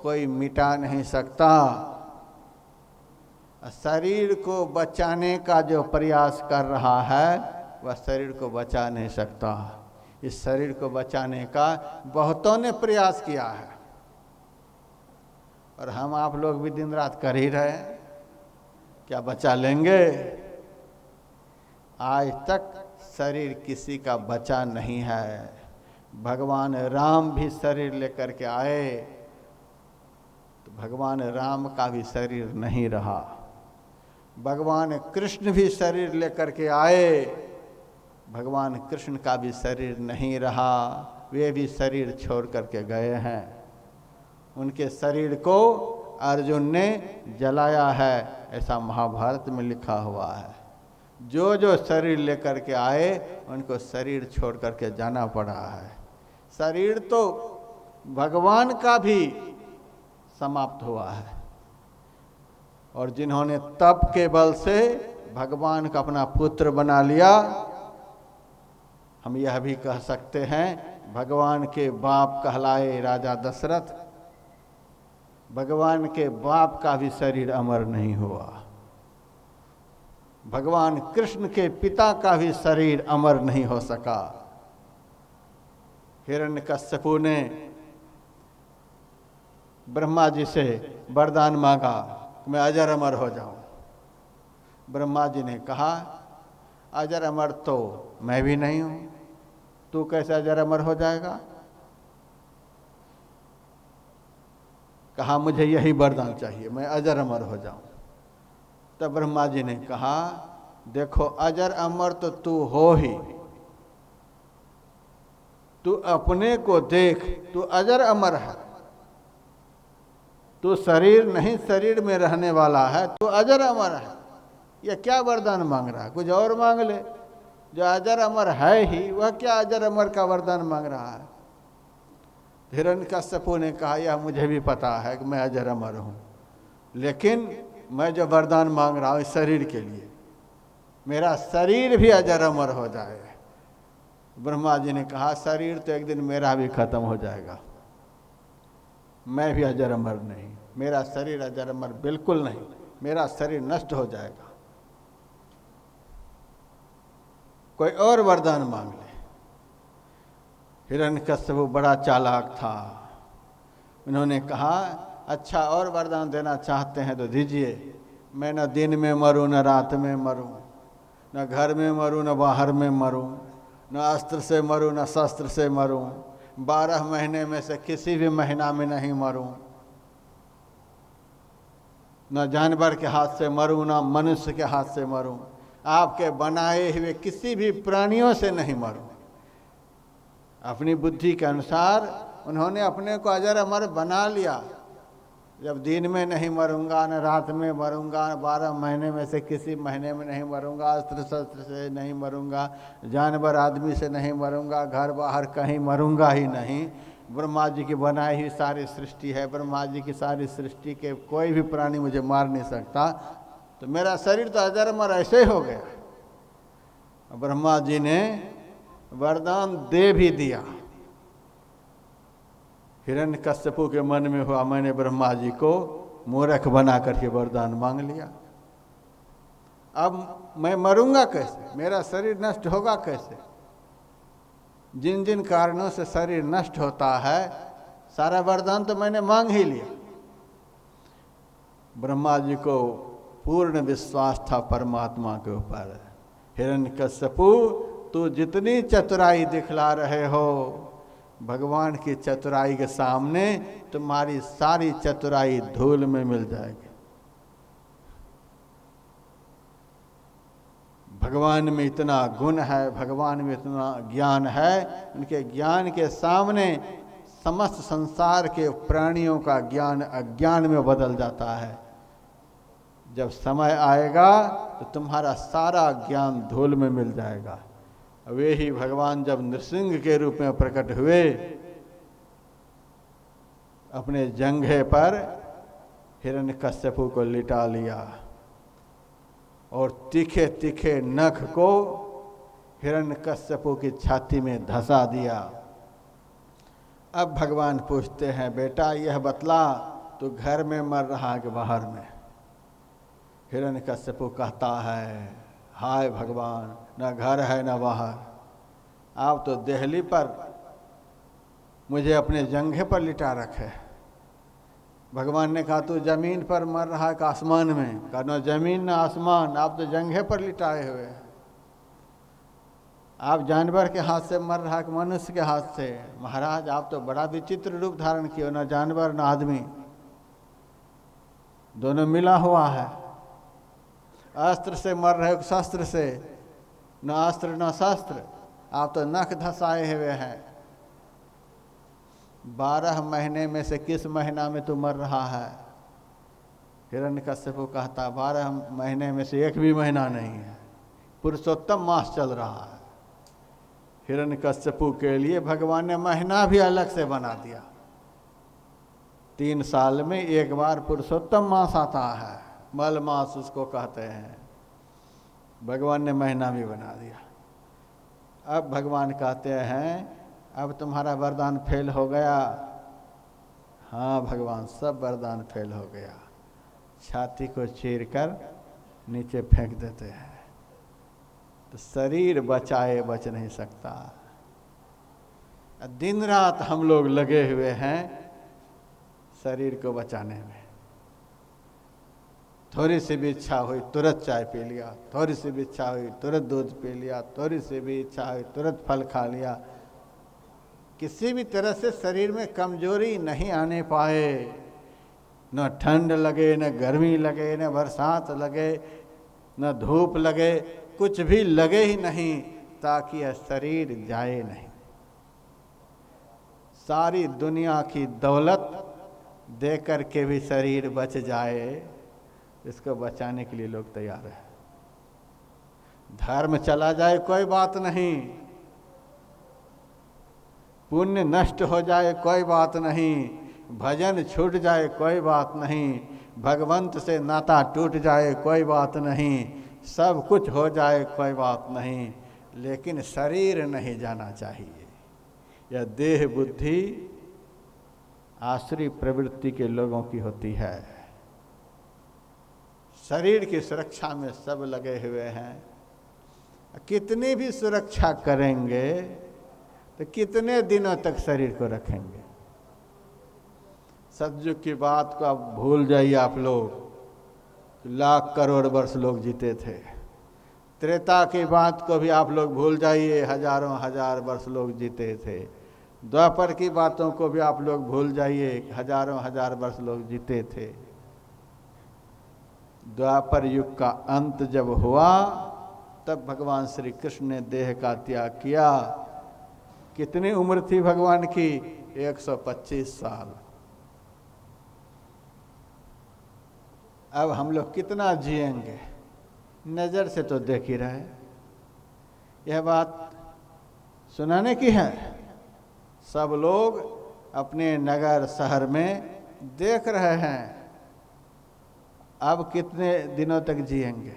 कोई मिटा नहीं सकता। शरीर को बचाने का जो प्रयास कर रहा है वह शरीर को बचा नहीं सकता। इस शरीर को बचाने का बहुतों ने प्रयास किया है और हम आप लोग भी दिन रात कर ही रहे हैं। क्या बचा लेंगे? आज तक शरीर किसी का बचा नहीं है। भगवान राम भी शरीर लेकर के आए तो भगवान राम का भी शरीर नहीं रहा। भगवान कृष्ण भी शरीर लेकर के आए, भगवान कृष्ण का भी शरीर नहीं रहा। वे भी शरीर छोड़ करके गए हैं। उनके शरीर को अर्जुन ने जलाया है, ऐसा महाभारत में लिखा हुआ है। जो जो शरीर लेकर के आए उनको शरीर छोड़ करके जाना पड़ा है। शरीर तो भगवान का भी समाप्त हुआ है। और जिन्होंने तप के बल से भगवान का अपना पुत्र बना लिया हम यह भी कह सकते हैं भगवान के बाप कहलाए राजा दशरथ, भगवान के बाप का भी शरीर अमर नहीं हुआ। भगवान कृष्ण के पिता का भी शरीर अमर नहीं हो सका। हिरण्यकश्यपु ने ब्रह्मा जी से वरदान मांगा, मैं अजर अमर हो जाऊं। ब्रह्मा जी ने कहा, अजर अमर तो मैं भी नहीं हूं, तू कैसे अजर अमर हो जाएगा? कहा, मुझे यही वरदान चाहिए, मैं अजर अमर हो जाऊं। तब ब्रह्मा जी ने कहा, देखो अजर अमर तो तू हो ही, तू अपने को देख, तू अजर अमर है। तू शरीर नहीं शरीर में रहने वाला है, तू अजर अमर है। यह क्या वरदान मांग रहा है? कुछ और मांग ले। जो अजर अमर है ही, वह क्या अजर अमर का वरदान मांग रहा है? हिरण्यकश्यपु ने कहा, यह मुझे भी पता है कि मैं अजर अमर हूँ, लेकिन मैं जो वरदान मांग रहा हूँ इस शरीर के लिए, मेरा शरीर भी अजर अमर हो जाए। ब्रह्मा जी ने कहा, शरीर तो एक दिन मेरा भी खत्म हो जाएगा, मैं भी अजर अमर नहीं, मेरा शरीर अजर अमर बिल्कुल नहीं, मेरा शरीर नष्ट हो जाएगा, कोई और वरदान मांग ले। हिरण्यकश्यप बड़ा चालाक था, उन्होंने कहा, अच्छा और वरदान देना चाहते हैं तो दीजिए, मैं न दिन में मरूं न रात में मरूं, न घर में मरूं न बाहर में मरूं, न अस्त्र से मरूं न शस्त्र से मरूं, 12 महीने में से किसी भी महीना में नहीं मरूं, न जानवर के हाथ से मरूं न मनुष्य के हाथ से मरूं, आपके बनाए हुए किसी भी प्राणियों से नहीं मरूं। अपनी बुद्धि के अनुसार उन्होंने अपने को अजर अमर बना लिया। जब दिन में नहीं मरूंगा, न रात में मरूंगा, 12 महीने में से किसी महीने में नहीं मरूंगा, अस्त्र शस्त्र से नहीं मरूंगा, जानवर आदमी से नहीं मरूंगा, घर बाहर कहीं मरूंगा ही नहीं। ब्रह्मा जी की बनाई हुई सारी सृष्टि है, ब्रह्मा जी की सारी सृष्टि के कोई भी प्राणी मुझे मार नहीं सकता, तो मेरा शरीर तो अजर अमर ऐसे हो गया। ब्रह्मा जी ने वरदान दे भी दिया। हिरण्यकश्यपु के मन में हुआ, मैंने ब्रह्मा जी को मूर्ख बना करके वरदान मांग लिया, अब मैं मरूंगा कैसे, मेरा शरीर नष्ट होगा कैसे? जिन जिन कारणों से शरीर नष्ट होता है, सारा वरदान तो मैंने मांग ही लिया। ब्रह्मा जी को पूर्ण विश्वास था परमात्मा के ऊपर। हिरण्यकश्यपु, तू जितनी चतुराई दिखला रहे हो, भगवान की चतुराई के सामने तुम्हारी सारी चतुराई धूल में मिल जाएगी। भगवान में इतना गुण है, भगवान में इतना ज्ञान है, उनके ज्ञान के सामने समस्त संसार के प्राणियों का ज्ञान अज्ञान में बदल जाता है। जब समय आएगा तो तुम्हारा सारा ज्ञान धूल में मिल जाएगा। वे ही भगवान जब नृसिंह के रूप में प्रकट हुए, अपने जंघे पर हिरण्यकश्यपु को लिटा लिया और तीखे तीखे नख को हिरण्यकश्यपु की छाती में धंसा दिया। अब भगवान पूछते हैं, बेटा यह बतला, तू घर में मर रहा कि बाहर में? हिरण्यकश्यपु कहता है, हाय भगवान, न घर है न बाहर, आप तो देहली पर मुझे अपने जंघे पर लिटा रखे। भगवान ने कहा, तू जमीन पर मर रहा है कि आसमान में? कहा, न जमीन न आसमान, आप तो जंघे पर लिटाए हुए हैं। आप जानवर के हाथ से मर रहा है कि मनुष्य के हाथ से? महाराज आप तो बड़ा विचित्र रूप धारण किए, न जानवर न आदमी, दोनों मिला हुआ है। अस्त्र से मर रहे हो, शस्त्र से? न अस्त्र न शस्त्र, आप तो नख धसाए हुए हैं। 12 महीने में से किस महीना में तू मर रहा है? हिरण्यकश्यपु कहता, 12 महीने में से एक भी महीना नहीं है, पुरुषोत्तम मास चल रहा है। हिरण्यकश्यपु के लिए भगवान ने महीना भी अलग से बना दिया। 3 साल में एक बार पुरुषोत्तम मास आता है, मल मास उसको कहते हैं, भगवान ने महीना भी बना दिया। अब भगवान कहते हैं अब तुम्हारा वरदान फेल हो गया। हाँ भगवान, सब वरदान फेल हो गया। छाती को चीर कर नीचे फेंक देते हैं। तो शरीर बचाए बच नहीं सकता। दिन रात हम लोग लगे हुए हैं शरीर को बचाने में। थोड़ी सी भी इच्छा हुई तुरंत चाय पी लिया, थोड़ी सी भी इच्छा हुई तुरंत दूध पी लिया, थोड़ी सी भी इच्छा हुई तुरंत फल खा लिया। किसी भी तरह से शरीर में कमजोरी नहीं आने पाए। न ठंड लगे, न गर्मी लगे, न बरसात लगे, न धूप लगे, कुछ भी लगे ही नहीं, ताकि यह शरीर जाए नहीं। सारी दुनिया की दौलत दे कर के भी शरीर बच जाए, इसको बचाने के लिए लोग तैयार हैं। धर्म चला जाए कोई बात नहीं, पुण्य नष्ट हो जाए कोई बात नहीं, भजन छूट जाए कोई बात नहीं, भगवंत से नाता टूट जाए कोई बात नहीं, सब कुछ हो जाए कोई बात नहीं, लेकिन शरीर नहीं जाना चाहिए। यह देह बुद्धि आश्री प्रवृत्ति के लोगों की होती है। शरीर की सुरक्षा में सब लगे हुए हैं। कितनी भी सुरक्षा करेंगे तो कितने दिनों तक शरीर को रखेंगे। सतयुग की बात को अब भूल जाइए आप लोग। लाख करोड़ वर्ष लोग जीते थे। त्रेता की बात को भी आप लोग भूल जाइए, हजारों हजार वर्ष लोग जीते थे। द्वापर की बातों को भी आप लोग भूल जाइए, हजारों हजार वर्ष लोग जीते थे। द्वापर युग का अंत जब हुआ तब भगवान श्री कृष्ण ने देह का त्याग किया। कितनी उम्र थी भगवान की? 125 साल। अब हम लोग कितना जिएंगे? नज़र से तो देख ही रहे। यह बात सुनाने की है। सब लोग अपने नगर शहर में देख रहे हैं। अब कितने दिनों तक जिएंगे?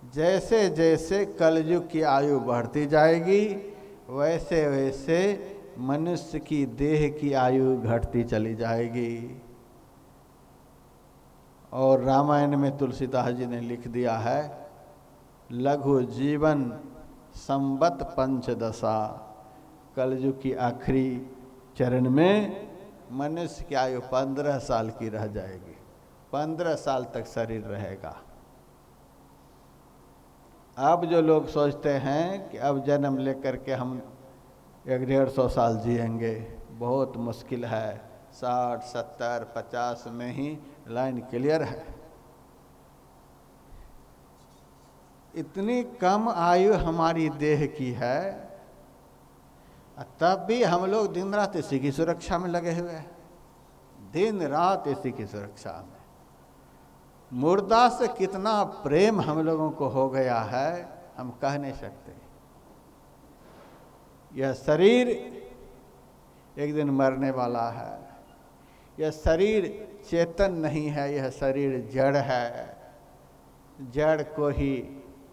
जैसे जैसे कलयुग की आयु बढ़ती जाएगी वैसे वैसे मनुष्य की देह की आयु घटती चली जाएगी। और रामायण में तुलसीदास जी ने लिख दिया है, लघु जीवन संवत पंचदशा। कलयुग की आखिरी चरण में मनुष्य की आयु 15 साल की रह जाएगी। 15 साल तक शरीर रहेगा। अब जो लोग सोचते हैं कि अब जन्म लेकर के हम 100-150 साल जिएंगे, बहुत मुश्किल है। 60, 70, 50 में ही लाइन क्लियर है। इतनी कम आयु हमारी देह की है, तब भी हम लोग दिन रात इसी की सुरक्षा में लगे हुए हैं। दिन रात इसी की सुरक्षा में। मुर्दा से कितना प्रेम हम लोगों को हो गया है, हम कह नहीं सकते। यह शरीर एक दिन मरने वाला है। यह शरीर चेतन नहीं है, यह शरीर जड़ है। जड़ को ही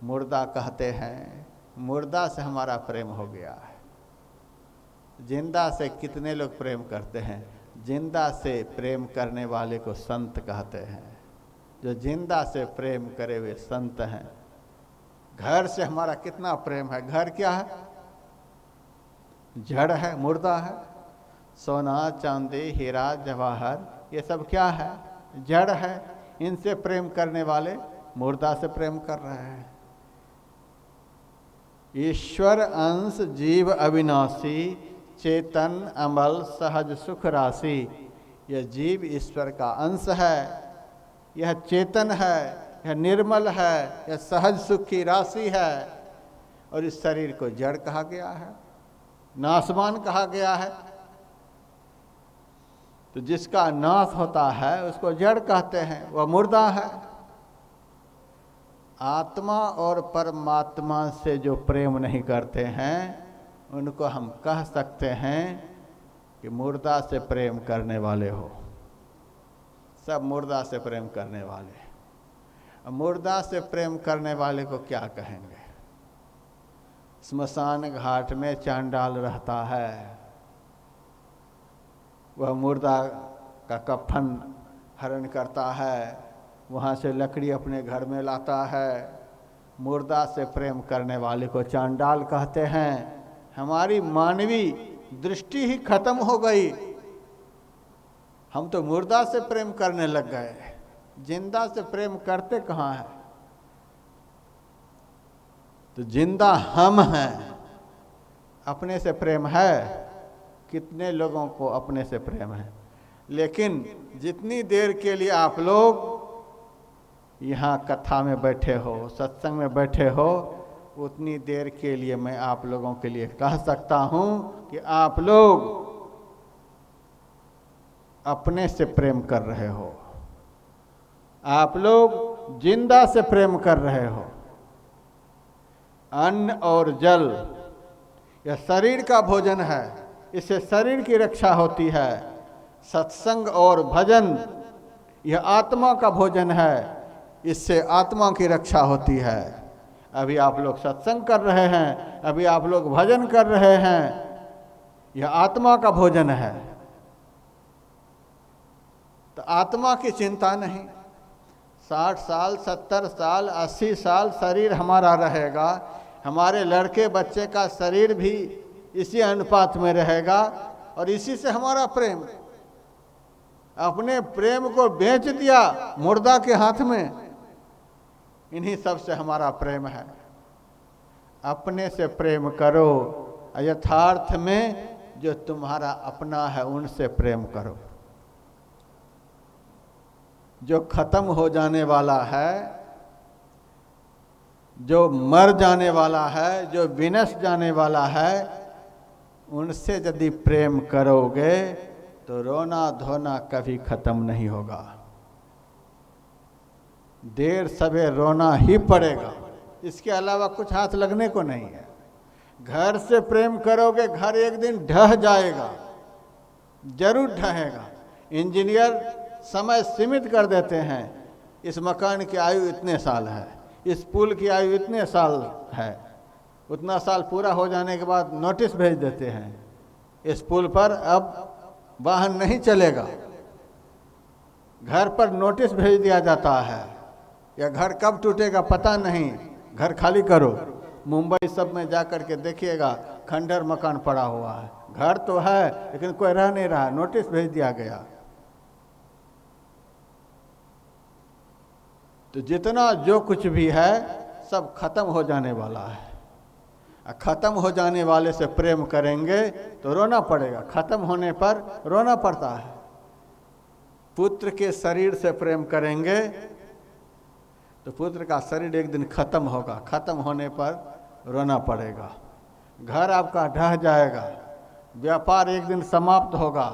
मुर्दा कहते हैं। मुर्दा से हमारा प्रेम हो गया है। जिंदा से कितने लोग प्रेम करते हैं? जिंदा से प्रेम करने वाले को संत कहते हैं। जो जिंदा से प्रेम करे हुए संत हैं। घर से हमारा कितना प्रेम है। घर क्या है? जड़ है, मुर्दा है। सोना चांदी हीरा जवाहर ये सब क्या है? जड़ है। इनसे प्रेम करने वाले मुर्दा से प्रेम कर रहे हैं। ईश्वर अंश जीव अविनाशी, चेतन अमल सहज सुख राशि। यह जीव ईश्वर का अंश है, यह चेतन है, यह निर्मल है, यह सहज सुख की राशि है। और इस शरीर को जड़ कहा गया है, नाशवान कहा गया है। तो जिसका नाश होता है उसको जड़ कहते हैं, वह मुर्दा है। आत्मा और परमात्मा से जो प्रेम नहीं करते हैं उनको हम कह सकते हैं कि मुर्दा से प्रेम करने वाले हो। सब मुर्दा से प्रेम करने वाले। मुर्दा से प्रेम करने वाले को क्या कहेंगे? स्मशान घाट में चांडाल रहता है, वह मुर्दा का कफन हरण करता है, वहाँ से लकड़ी अपने घर में लाता है। मुर्दा से प्रेम करने वाले को चांडाल कहते हैं। हमारी मानवीय दृष्टि ही खत्म हो गई। हम तो मुर्दा से प्रेम करने लग गए, जिंदा से प्रेम करते कहाँ हैं? तो जिंदा हम हैं। अपने से प्रेम है? कितने लोगों को अपने से प्रेम है? लेकिन जितनी देर के लिए आप लोग यहाँ कथा में बैठे हो, सत्संग में बैठे हो, उतनी देर के लिए मैं आप लोगों के लिए कह सकता हूँ कि आप लोग अपने से प्रेम कर रहे हो, आप लोग जिंदा से प्रेम कर रहे हो। अन्न और जल यह शरीर का भोजन है, इससे शरीर की रक्षा होती है। सत्संग और भजन यह आत्मा का भोजन है, इससे आत्मा की रक्षा होती है। अभी आप लोग सत्संग कर रहे हैं, अभी आप लोग भजन कर रहे हैं, यह आत्मा का भोजन है। तो आत्मा की चिंता नहीं। 60 साल, 70 साल, 80 साल शरीर हमारा रहेगा, हमारे लड़के बच्चे का शरीर भी इसी अनुपात में रहेगा, और इसी से हमारा प्रेम। अपने प्रेम को बेच दिया मुर्दा के हाथ में, इन्हीं सब से हमारा प्रेम है। अपने से प्रेम करो, यथार्थ में जो तुम्हारा अपना है उनसे प्रेम करो। जो खत्म हो जाने वाला है, जो मर जाने वाला है, जो विनश जाने वाला है, उनसे यदि प्रेम करोगे तो रोना धोना कभी खत्म नहीं होगा। देर सवेर रोना ही पड़ेगा, इसके अलावा कुछ हाथ लगने को नहीं है। घर से प्रेम करोगे, घर एक दिन ढह जाएगा, जरूर ढहेगा। इंजीनियर समय सीमित कर देते हैं, इस मकान की आयु इतने साल है, इस पुल की आयु इतने साल है। उतना साल पूरा हो जाने के बाद नोटिस भेज देते हैं, इस पुल पर अब वाहन नहीं चलेगा। घर पर नोटिस भेज दिया जाता है, या घर कब टूटेगा पता नहीं, घर खाली करो। मुंबई सब में जा कर के देखिएगा, खंडर मकान पड़ा हुआ है। घर तो है लेकिन कोई रह नहीं रहा, नोटिस भेज दिया गया। तो जितना जो कुछ भी है सब खत्म हो जाने वाला है। खत्म हो जाने वाले से प्रेम करेंगे तो रोना पड़ेगा, खत्म होने पर रोना पड़ता है। पुत्र के शरीर से प्रेम करेंगे तो पुत्र का शरीर एक दिन खत्म होगा, खत्म होने पर रोना पड़ेगा। घर आपका ढह जाएगा, व्यापार एक दिन समाप्त होगा,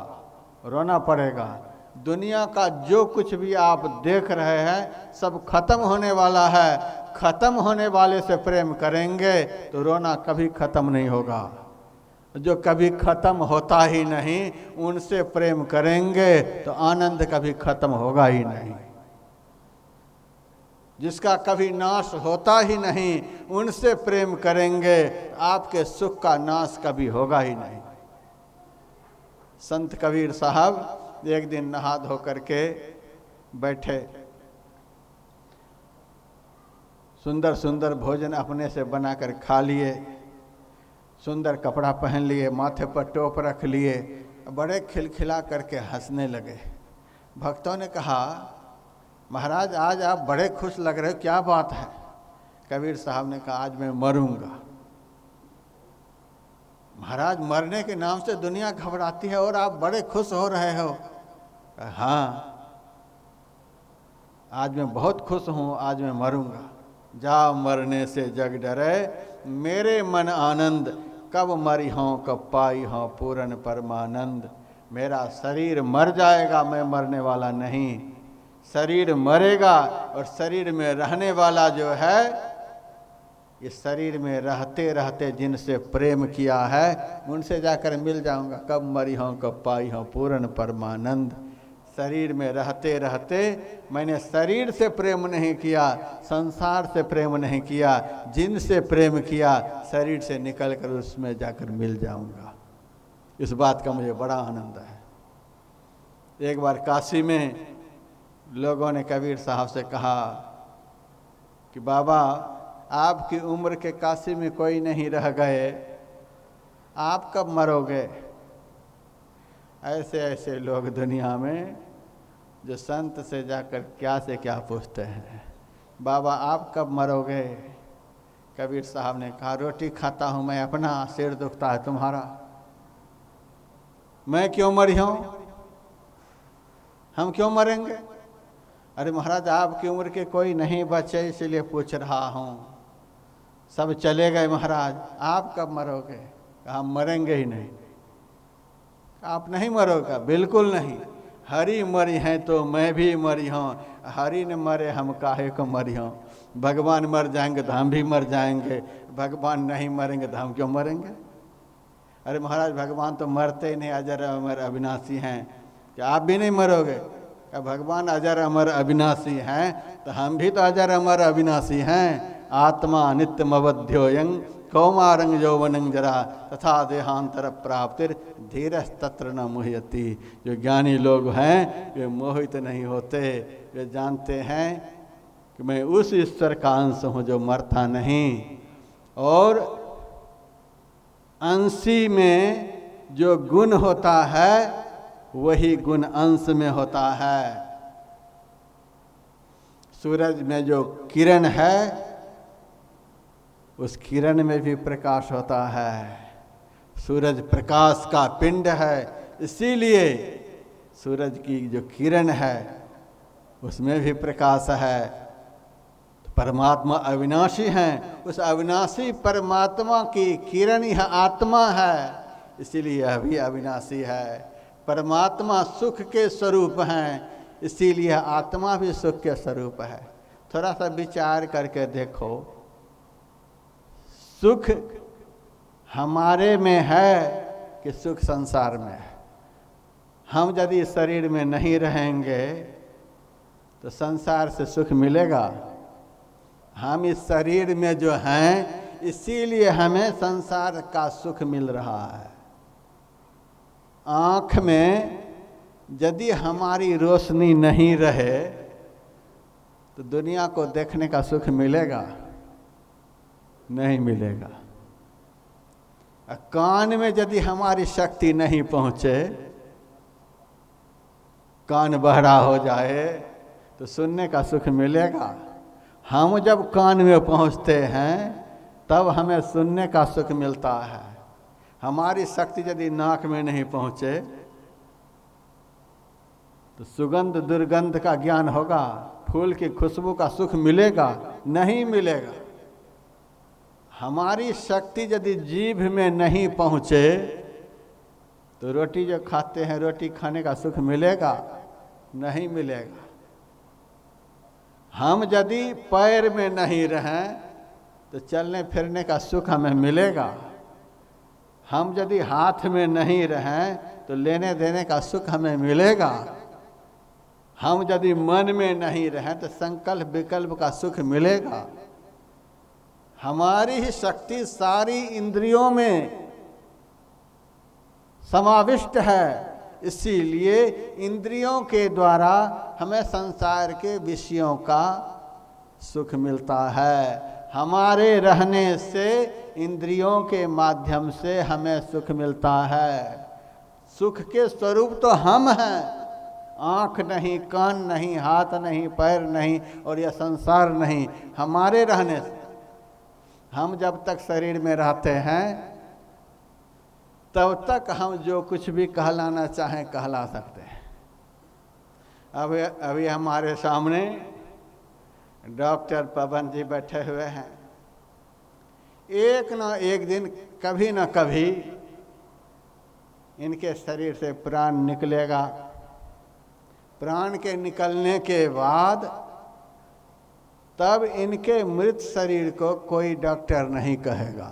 रोना पड़ेगा। दुनिया का जो कुछ भी आप देख रहे हैं सब खत्म होने वाला है। खत्म होने वाले से प्रेम करेंगे तो रोना कभी खत्म नहीं होगा। जो कभी खत्म होता ही नहीं उनसे प्रेम करेंगे तो आनंद कभी खत्म होगा ही नहीं। जिसका कभी नाश होता ही नहीं उनसे प्रेम करेंगे, आपके सुख का नाश कभी होगा ही नहीं। संत कबीर साहब एक दिन नहा धो करके बैठे, सुंदर सुंदर भोजन अपने से बनाकर खा लिए, सुंदर कपड़ा पहन लिए, माथे पर टोप रख लिए, बड़े खिलखिला करके हंसने लगे। भक्तों ने कहा, महाराज आज आप बड़े खुश लग रहे हो, क्या बात है? कबीर साहब ने कहा, आज मैं मरूंगा। महाराज मरने के नाम से दुनिया घबराती है और आप बड़े खुश हो रहे हो। हाँ, आज मैं बहुत खुश हूँ, आज मैं मरूंगा। जा मरने से जग डरे, मेरे मन आनंद, कब मरी हों कब पाई हों पूरन परमानंद। मेरा शरीर मर जाएगा, मैं मरने वाला नहीं। शरीर मरेगा और शरीर में रहने वाला जो है, इस शरीर में रहते रहते जिनसे प्रेम किया है उनसे जाकर मिल जाऊंगा। कब मरी हों कब पाई हों पूर्ण परमानंद। शरीर में रहते रहते मैंने शरीर से प्रेम नहीं किया, संसार से प्रेम नहीं किया, जिनसे प्रेम किया शरीर से निकल कर उसमें जाकर मिल जाऊंगा। इस बात का मुझे बड़ा आनंद है। एक बार काशी में लोगों ने कबीर साहब से कहा कि बाबा आपकी उम्र के काशी में कोई नहीं रह गए, आप कब मरोगे? ऐसे ऐसे लोग दुनिया में जो संत से जाकर क्या से क्या पूछते हैं, बाबा आप कब मरोगे? कबीर साहब ने कहा रोटी खाता हूँ मैं अपना, सिर दुखता है तुम्हारा, मैं क्यों मरी हूँ, हम क्यों मरेंगे? अरे महाराज आपकी उम्र के कोई नहीं बचे इसलिए पूछ रहा हूँ, सब चले गए महाराज, आप कब मरोगे? कहा मरेंगे ही नहीं। आप नहीं मरोगे? बिल्कुल नहीं, हरि मरी हैं तो मैं भी मरी हूँ, हरि ने मरे हम काहे को मरी हूँ, भगवान मर जाएंगे तो हम भी मर जाएंगे, भगवान नहीं मरेंगे तो हम क्यों मरेंगे? अरे महाराज भगवान तो मरते ही नहीं, अजर अमर अविनाशी हैं, क्या आप भी नहीं मरोगे? क्या भगवान अजर अमर अविनाशी हैं तो हम भी तो अजर अमर अविनाशी हैं। आत्मा नित्यम अवध्योयं कौमारंग यौवनं जरा तथा देहांतर प्राप्तिर धीरज तत्र न मुह्यति। जो ज्ञानी लोग हैं वे मोहित नहीं होते, वे जानते हैं कि मैं उस ईश्वर का अंश हूँ जो मरता नहीं, और अंशी में जो गुण होता है वही गुण अंश में होता है। सूरज में जो किरण है उस किरण में भी प्रकाश होता है, सूरज प्रकाश का पिंड है, इसीलिए सूरज की जो किरण है उसमें भी प्रकाश है। तो परमात्मा अविनाशी हैं, उस अविनाशी परमात्मा की किरण यह आत्मा है, इसीलिए यह भी अविनाशी है। परमात्मा सुख के स्वरूप हैं, इसीलिए आत्मा भी सुख के स्वरूप है। थोड़ा सा विचार करके देखो, सुख हमारे में है कि सुख संसार में है? हम यदि शरीर में नहीं रहेंगे तो संसार से सुख मिलेगा? हम इस शरीर में जो हैं इसीलिए हमें संसार का सुख मिल रहा है। आँख में यदि हमारी रोशनी नहीं रहे तो दुनिया को देखने का सुख मिलेगा? नहीं मिलेगा। कान में यदि हमारी शक्ति नहीं पहुँचे, कान बहरा हो जाए तो सुनने का सुख मिलेगा? हम जब कान में पहुँचते हैं तब हमें सुनने का सुख मिलता है। हमारी शक्ति यदि नाक में नहीं पहुँचे तो सुगंध दुर्गंध का ज्ञान होगा, फूल की खुशबू का सुख मिलेगा? नहीं मिलेगा। हमारी शक्ति यदि जीभ में नहीं पहुँचे तो रोटी जो खाते हैं रोटी खाने का सुख मिलेगा? नहीं मिलेगा। हम यदि पैर में नहीं रहें तो चलने फिरने का सुख हमें मिलेगा? हम यदि हाथ में नहीं रहें तो लेने देने का सुख हमें मिलेगा? हम यदि मन में नहीं रहें तो संकल्प विकल्प का सुख मिलेगा? हमारी ही शक्ति सारी इंद्रियों में समाविष्ट है, इसीलिए इंद्रियों के द्वारा हमें संसार के विषयों का सुख मिलता है। हमारे रहने से इंद्रियों के माध्यम से हमें सुख मिलता है। सुख के स्वरूप तो हम हैं, आँख नहीं, कान नहीं, हाथ नहीं, पैर नहीं और यह संसार नहीं। हमारे रहने से हम जब तक शरीर में रहते हैं तब तक हम जो कुछ भी कहलाना चाहें कहला सकते हैं। अभी हमारे सामने डॉक्टर पवन जी बैठे हुए हैं। एक न एक दिन कभी न कभी इनके शरीर से प्राण निकलेगा। प्राण के निकलने के बाद तब इनके मृत शरीर को कोई डॉक्टर नहीं कहेगा,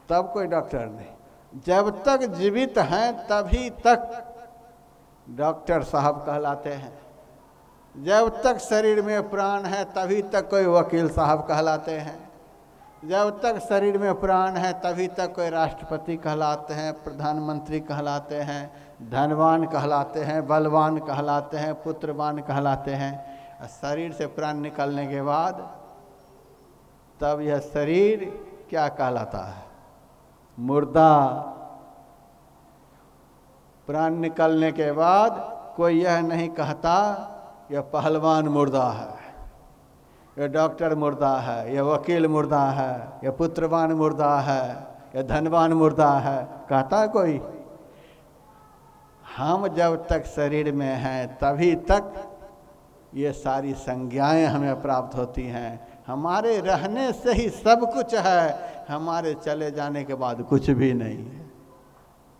तब कोई डॉक्टर नहीं। जब तक जीवित हैं तभी तक डॉक्टर साहब कहलाते हैं, जब तक शरीर में प्राण है तभी तक कोई वकील साहब कहलाते हैं, जब तक शरीर में प्राण है तभी तक कोई राष्ट्रपति कहलाते हैं, प्रधानमंत्री कहलाते हैं, धनवान कहलाते हैं, बलवान कहलाते हैं, पुत्रवान कहलाते हैं। शरीर से प्राण निकलने के बाद तब यह शरीर क्या कहलाता है? मुर्दा। प्राण निकलने के बाद कोई यह नहीं कहता यह पहलवान मुर्दा है, यह डॉक्टर मुर्दा है, यह वकील मुर्दा है, यह पुत्रवान मुर्दा है, यह धनवान मुर्दा है, कहता कोई? हम जब तक शरीर में हैं तभी तक ये सारी संज्ञाएं हमें प्राप्त होती हैं। हमारे रहने से ही सब कुछ है, हमारे चले जाने के बाद कुछ भी नहीं है।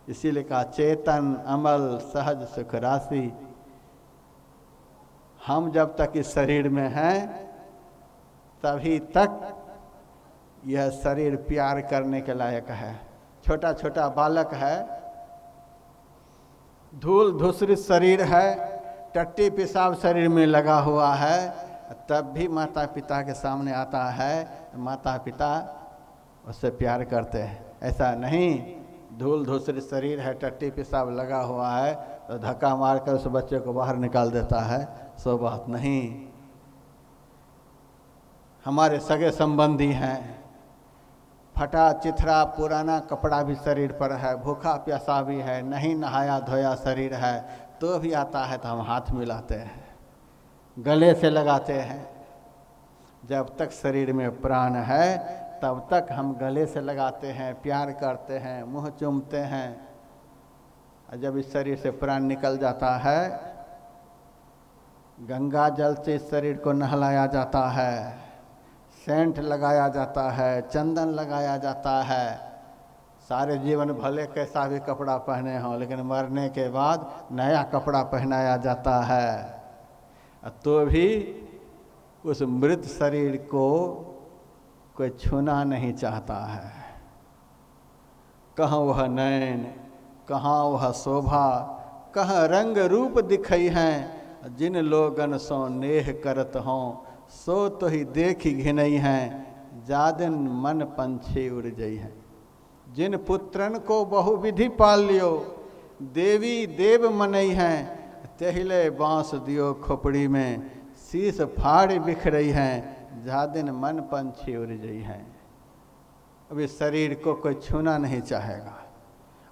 इसीलिए कहा चेतन अमल सहज सुख राशि। हम जब तक इस शरीर में हैं तभी तक यह शरीर प्यार करने के लायक है। छोटा छोटा बालक है, धूल धूसरित शरीर है, टट्टी पेशाब शरीर में लगा हुआ है, तब भी माता पिता के सामने आता है, माता पिता उससे प्यार करते हैं। ऐसा नहीं धूल धूसरित शरीर है, टट्टी पेशाब लगा हुआ है तो धक्का मारकर उस बच्चे को बाहर निकाल देता है, सो बात नहीं। हमारे सगे संबंधी हैं, फटा चिथरा पुराना कपड़ा भी शरीर पर है, भूखा प्यासा भी है, नहीं नहाया धोया शरीर है, तो भी आता है तो हम हाथ मिलाते हैं, गले से लगाते हैं। जब तक शरीर में प्राण है तब तक हम गले से लगाते हैं, प्यार करते हैं, मुंह चूमते हैं। और जब इस शरीर से प्राण निकल जाता है, गंगा जल से इस शरीर को नहलाया जाता है, सेंट लगाया जाता है, चंदन लगाया जाता है। सारे जीवन भले कैसा भी कपड़ा पहने हों, लेकिन मरने के बाद नया कपड़ा पहनाया जाता है। तो भी उस मृत शरीर को कोई छूना नहीं चाहता है। कहाँ वह नैन, कहाँ वह शोभा, कहाँ रंग रूप दिखई हैं, जिन लोगन सो नेह करत हों, सो तो ही देखी घिनई हैं, जादिन मन पंछी उड़ जई हैं। जिन पुत्रन को बहुविधि पाल लियो, देवी देव मनई हैं, तेहिले बांस दियो खोपड़ी में, शीश फाड़ बिखरई हैं, जादिन मन पंछी उड़ जई हैं। अब इस शरीर को कोई छूना नहीं चाहेगा,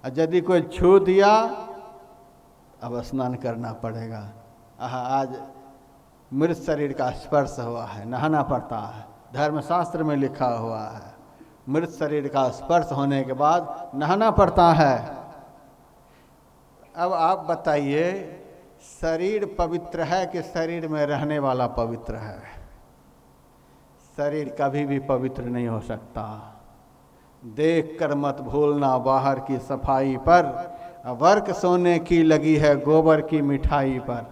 और यदि कोई छू दिया अब स्नान करना पड़ेगा। आज मृत शरीर का स्पर्श हुआ है, नहाना पड़ता है। धर्मशास्त्र में लिखा हुआ है मृत शरीर का स्पर्श होने के बाद नहाना पड़ता है। अब आप बताइए, शरीर पवित्र है कि शरीर में रहने वाला पवित्र है? शरीर कभी भी पवित्र नहीं हो सकता। देख कर मत भूलना बाहर की सफाई पर, वर्क सोने की लगी है गोबर की मिठाई पर।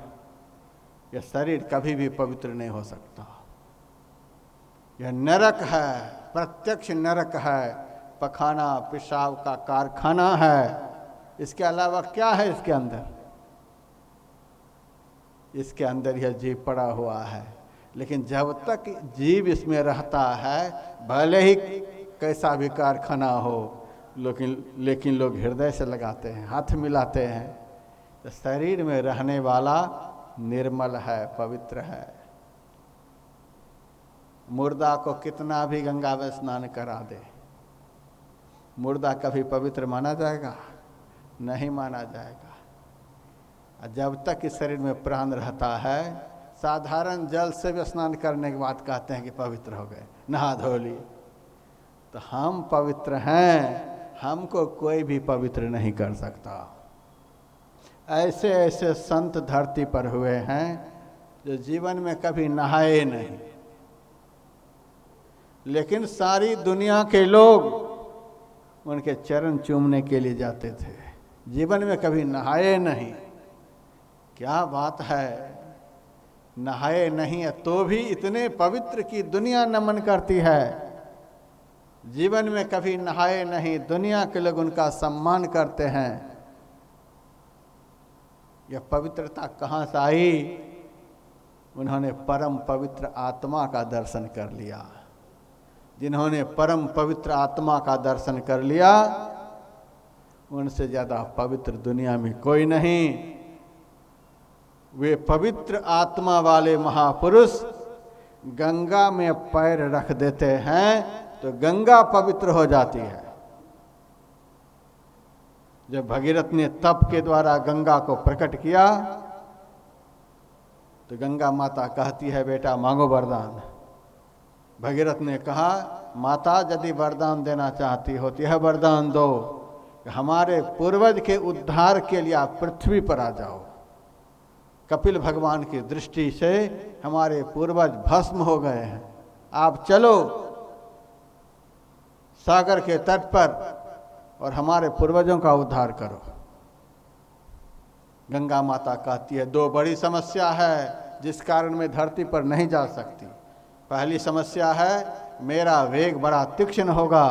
यह शरीर कभी भी पवित्र नहीं हो सकता। यह नरक है, प्रत्यक्ष नरक है, पखाना पेशाब का कारखाना है। इसके अलावा क्या है इसके अंदर? इसके अंदर यह जीव पड़ा हुआ है। लेकिन जब तक जीव इसमें रहता है, भले ही कैसा भी कारखाना हो, लेकिन लोग हृदय से लगाते हैं, हाथ मिलाते हैं। तो शरीर में रहने वाला निर्मल है, पवित्र है। मुर्दा को कितना भी गंगा में स्नान करा दे, मुर्दा कभी पवित्र माना जाएगा? नहीं माना जाएगा। जब तक इस शरीर में प्राण रहता है, साधारण जल से भी स्नान करने के बाद कहते हैं कि पवित्र हो गए, नहा धो लिए। तो हम पवित्र हैं, हमको कोई भी पवित्र नहीं कर सकता। ऐसे ऐसे संत धरती पर हुए हैं जो जीवन में कभी नहाए नहीं, लेकिन सारी दुनिया के लोग उनके चरण चूमने के लिए जाते थे। जीवन में कभी नहाए नहीं। क्या बात है, नहाए नहीं है तो भी इतने पवित्र की दुनिया नमन करती है। जीवन में कभी नहाए नहीं, दुनिया के लोग उनका सम्मान करते हैं। यह पवित्रता कहाँ से आई? उन्होंने परम पवित्र आत्मा का दर्शन कर लिया। जिन्होंने परम पवित्र आत्मा का दर्शन कर लिया, उनसे ज़्यादा पवित्र दुनिया में कोई नहीं। वे पवित्र आत्मा वाले महापुरुष गंगा में पैर रख देते हैं तो गंगा पवित्र हो जाती है। जब भगीरथ ने तप के द्वारा गंगा को प्रकट किया तो गंगा माता कहती है, बेटा मांगो वरदान। भगीरथ ने कहा, माता यदि वरदान देना चाहती हो तो यह वरदान दो, हमारे पूर्वज के उद्धार के लिए आप पृथ्वी पर आ जाओ। कपिल भगवान की दृष्टि से हमारे पूर्वज भस्म हो गए हैं, आप चलो सागर के तट पर और हमारे पूर्वजों का उद्धार करो। गंगा माता कहती है, दो बड़ी समस्या है जिस कारण मैं धरती पर नहीं जा सकती। पहली समस्या है, मेरा वेग बड़ा तीक्ष्ण होगा,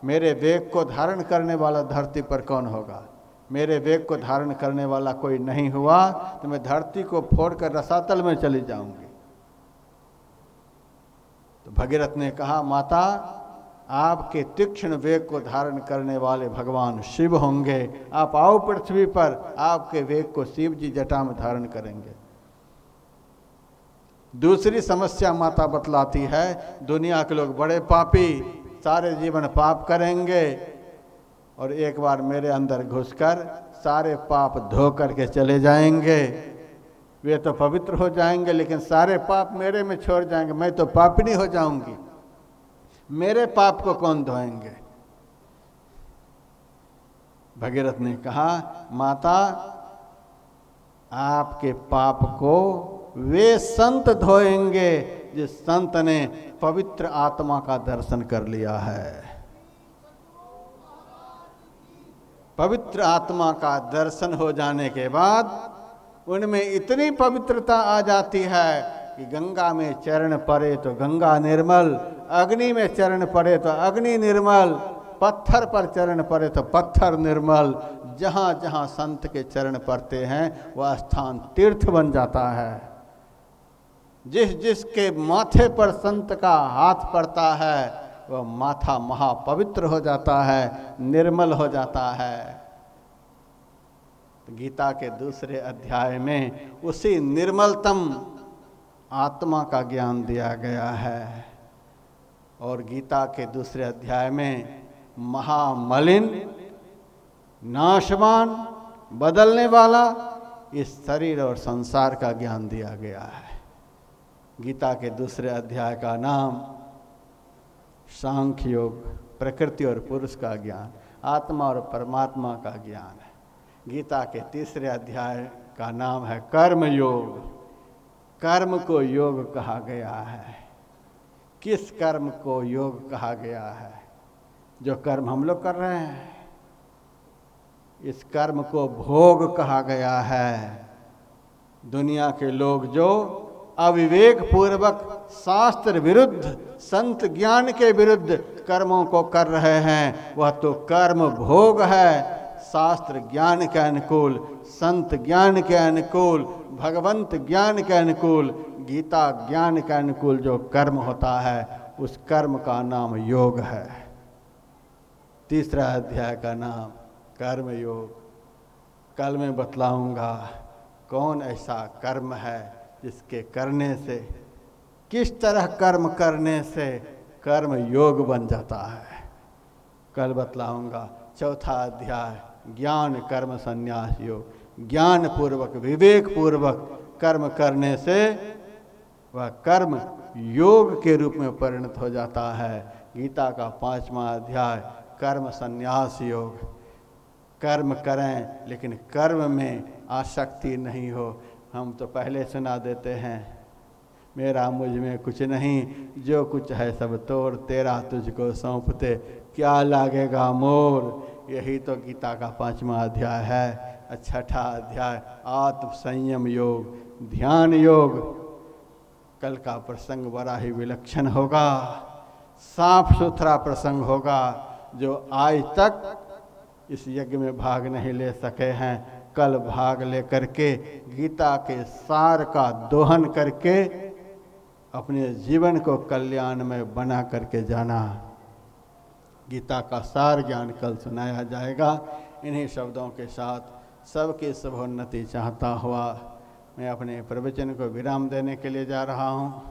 मेरे वेग को धारण करने वाला धरती पर कौन होगा? मेरे वेग को धारण करने वाला कोई नहीं हुआ तो मैं धरती को फोड़कर रसातल में चली जाऊंगी। तो भगीरथ ने कहा, माता आपके तीक्ष्ण वेग को धारण करने वाले भगवान शिव होंगे, आप आओ पृथ्वी पर, आपके वेग को शिव जी जटा में धारण करेंगे। दूसरी समस्या माता बतलाती है, दुनिया के लोग बड़े पापी, सारे जीवन पाप करेंगे और एक बार मेरे अंदर घुसकर सारे पाप धो करके चले जाएंगे। वे तो पवित्र हो जाएंगे लेकिन सारे पाप मेरे में छोड़ जाएंगे, मैं तो पापिनी हो जाऊंगी, मेरे पाप को कौन धोएंगे? भगीरथ ने कहा, माता आपके पाप को वे संत धोएंगे जिस संत ने पवित्र आत्मा का दर्शन कर लिया है। पवित्र आत्मा का दर्शन हो जाने के बाद उनमें इतनी पवित्रता आ जाती है कि गंगा में चरण पड़े तो गंगा निर्मल, अग्नि में चरण पड़े तो अग्नि निर्मल, पत्थर पर चरण पड़े तो पत्थर निर्मल। जहाँ जहाँ संत के चरण पड़ते हैं वह स्थान तीर्थ बन जाता है। जिस जिसके माथे पर संत का हाथ पड़ता है वह माथा महापवित्र हो जाता है, निर्मल हो जाता है। गीता के दूसरे अध्याय में उसी निर्मलतम आत्मा का ज्ञान दिया गया है और गीता के दूसरे अध्याय में महामलिन, नाशवान, बदलने वाला इस शरीर और संसार का ज्ञान दिया गया है। गीता के दूसरे अध्याय का नाम सांख्य योग, प्रकृति और पुरुष का ज्ञान, आत्मा और परमात्मा का ज्ञान है। गीता के तीसरे अध्याय का नाम है कर्म योग। कर्म को योग कहा गया है। किस कर्म को योग कहा गया है? जो कर्म हम लोग कर रहे हैं, इस कर्म को भोग कहा गया है। दुनिया के लोग जो अविवेक पूर्वक शास्त्र विरुद्ध, संत ज्ञान के विरुद्ध कर्मों को कर रहे हैं, वह तो कर्म भोग है। शास्त्र ज्ञान के अनुकूल, संत ज्ञान के अनुकूल, भगवंत ज्ञान के अनुकूल, गीता ज्ञान के अनुकूल जो कर्म होता है उस कर्म का नाम योग है। तीसरा अध्याय का नाम कर्म योग। कल मैं बतलाऊंगा कौन ऐसा कर्म है जिसके करने से, किस तरह कर्म करने से कर्म योग बन जाता है, कल बतलाऊंगा। चौथा अध्याय ज्ञान कर्म संन्यास योग। ज्ञान पूर्वक, विवेक पूर्वक कर्म करने से वह कर्म योग के रूप में परिणत हो जाता है। गीता का 5वां अध्याय कर्म संन्यास योग। कर्म करें लेकिन कर्म में आसक्ति नहीं हो। हम तो पहले सुना देते हैं, मेरा मुझ में कुछ नहीं, जो कुछ है सब तोड़, तेरा तुझको सौंपते क्या लागेगा मोर। यही तो गीता का 5वां अध्याय है। छठा अध्याय आत्म संयम योग, ध्यान योग। कल का प्रसंग बड़ा ही विलक्षण होगा। साफ सुथरा प्रसंग होगा। जो आज तक इस यज्ञ में भाग नहीं ले सके हैं, कल भाग लेकर के गीता के सार का दोहन करके अपने जीवन को कल्याण में बना करके जाना। गीता का सार ज्ञान कल सुनाया जाएगा। इन्हीं शब्दों के साथ सबकी शुभोन्नति चाहता हुआ मैं अपने प्रवचन को विराम देने के लिए जा रहा हूँ।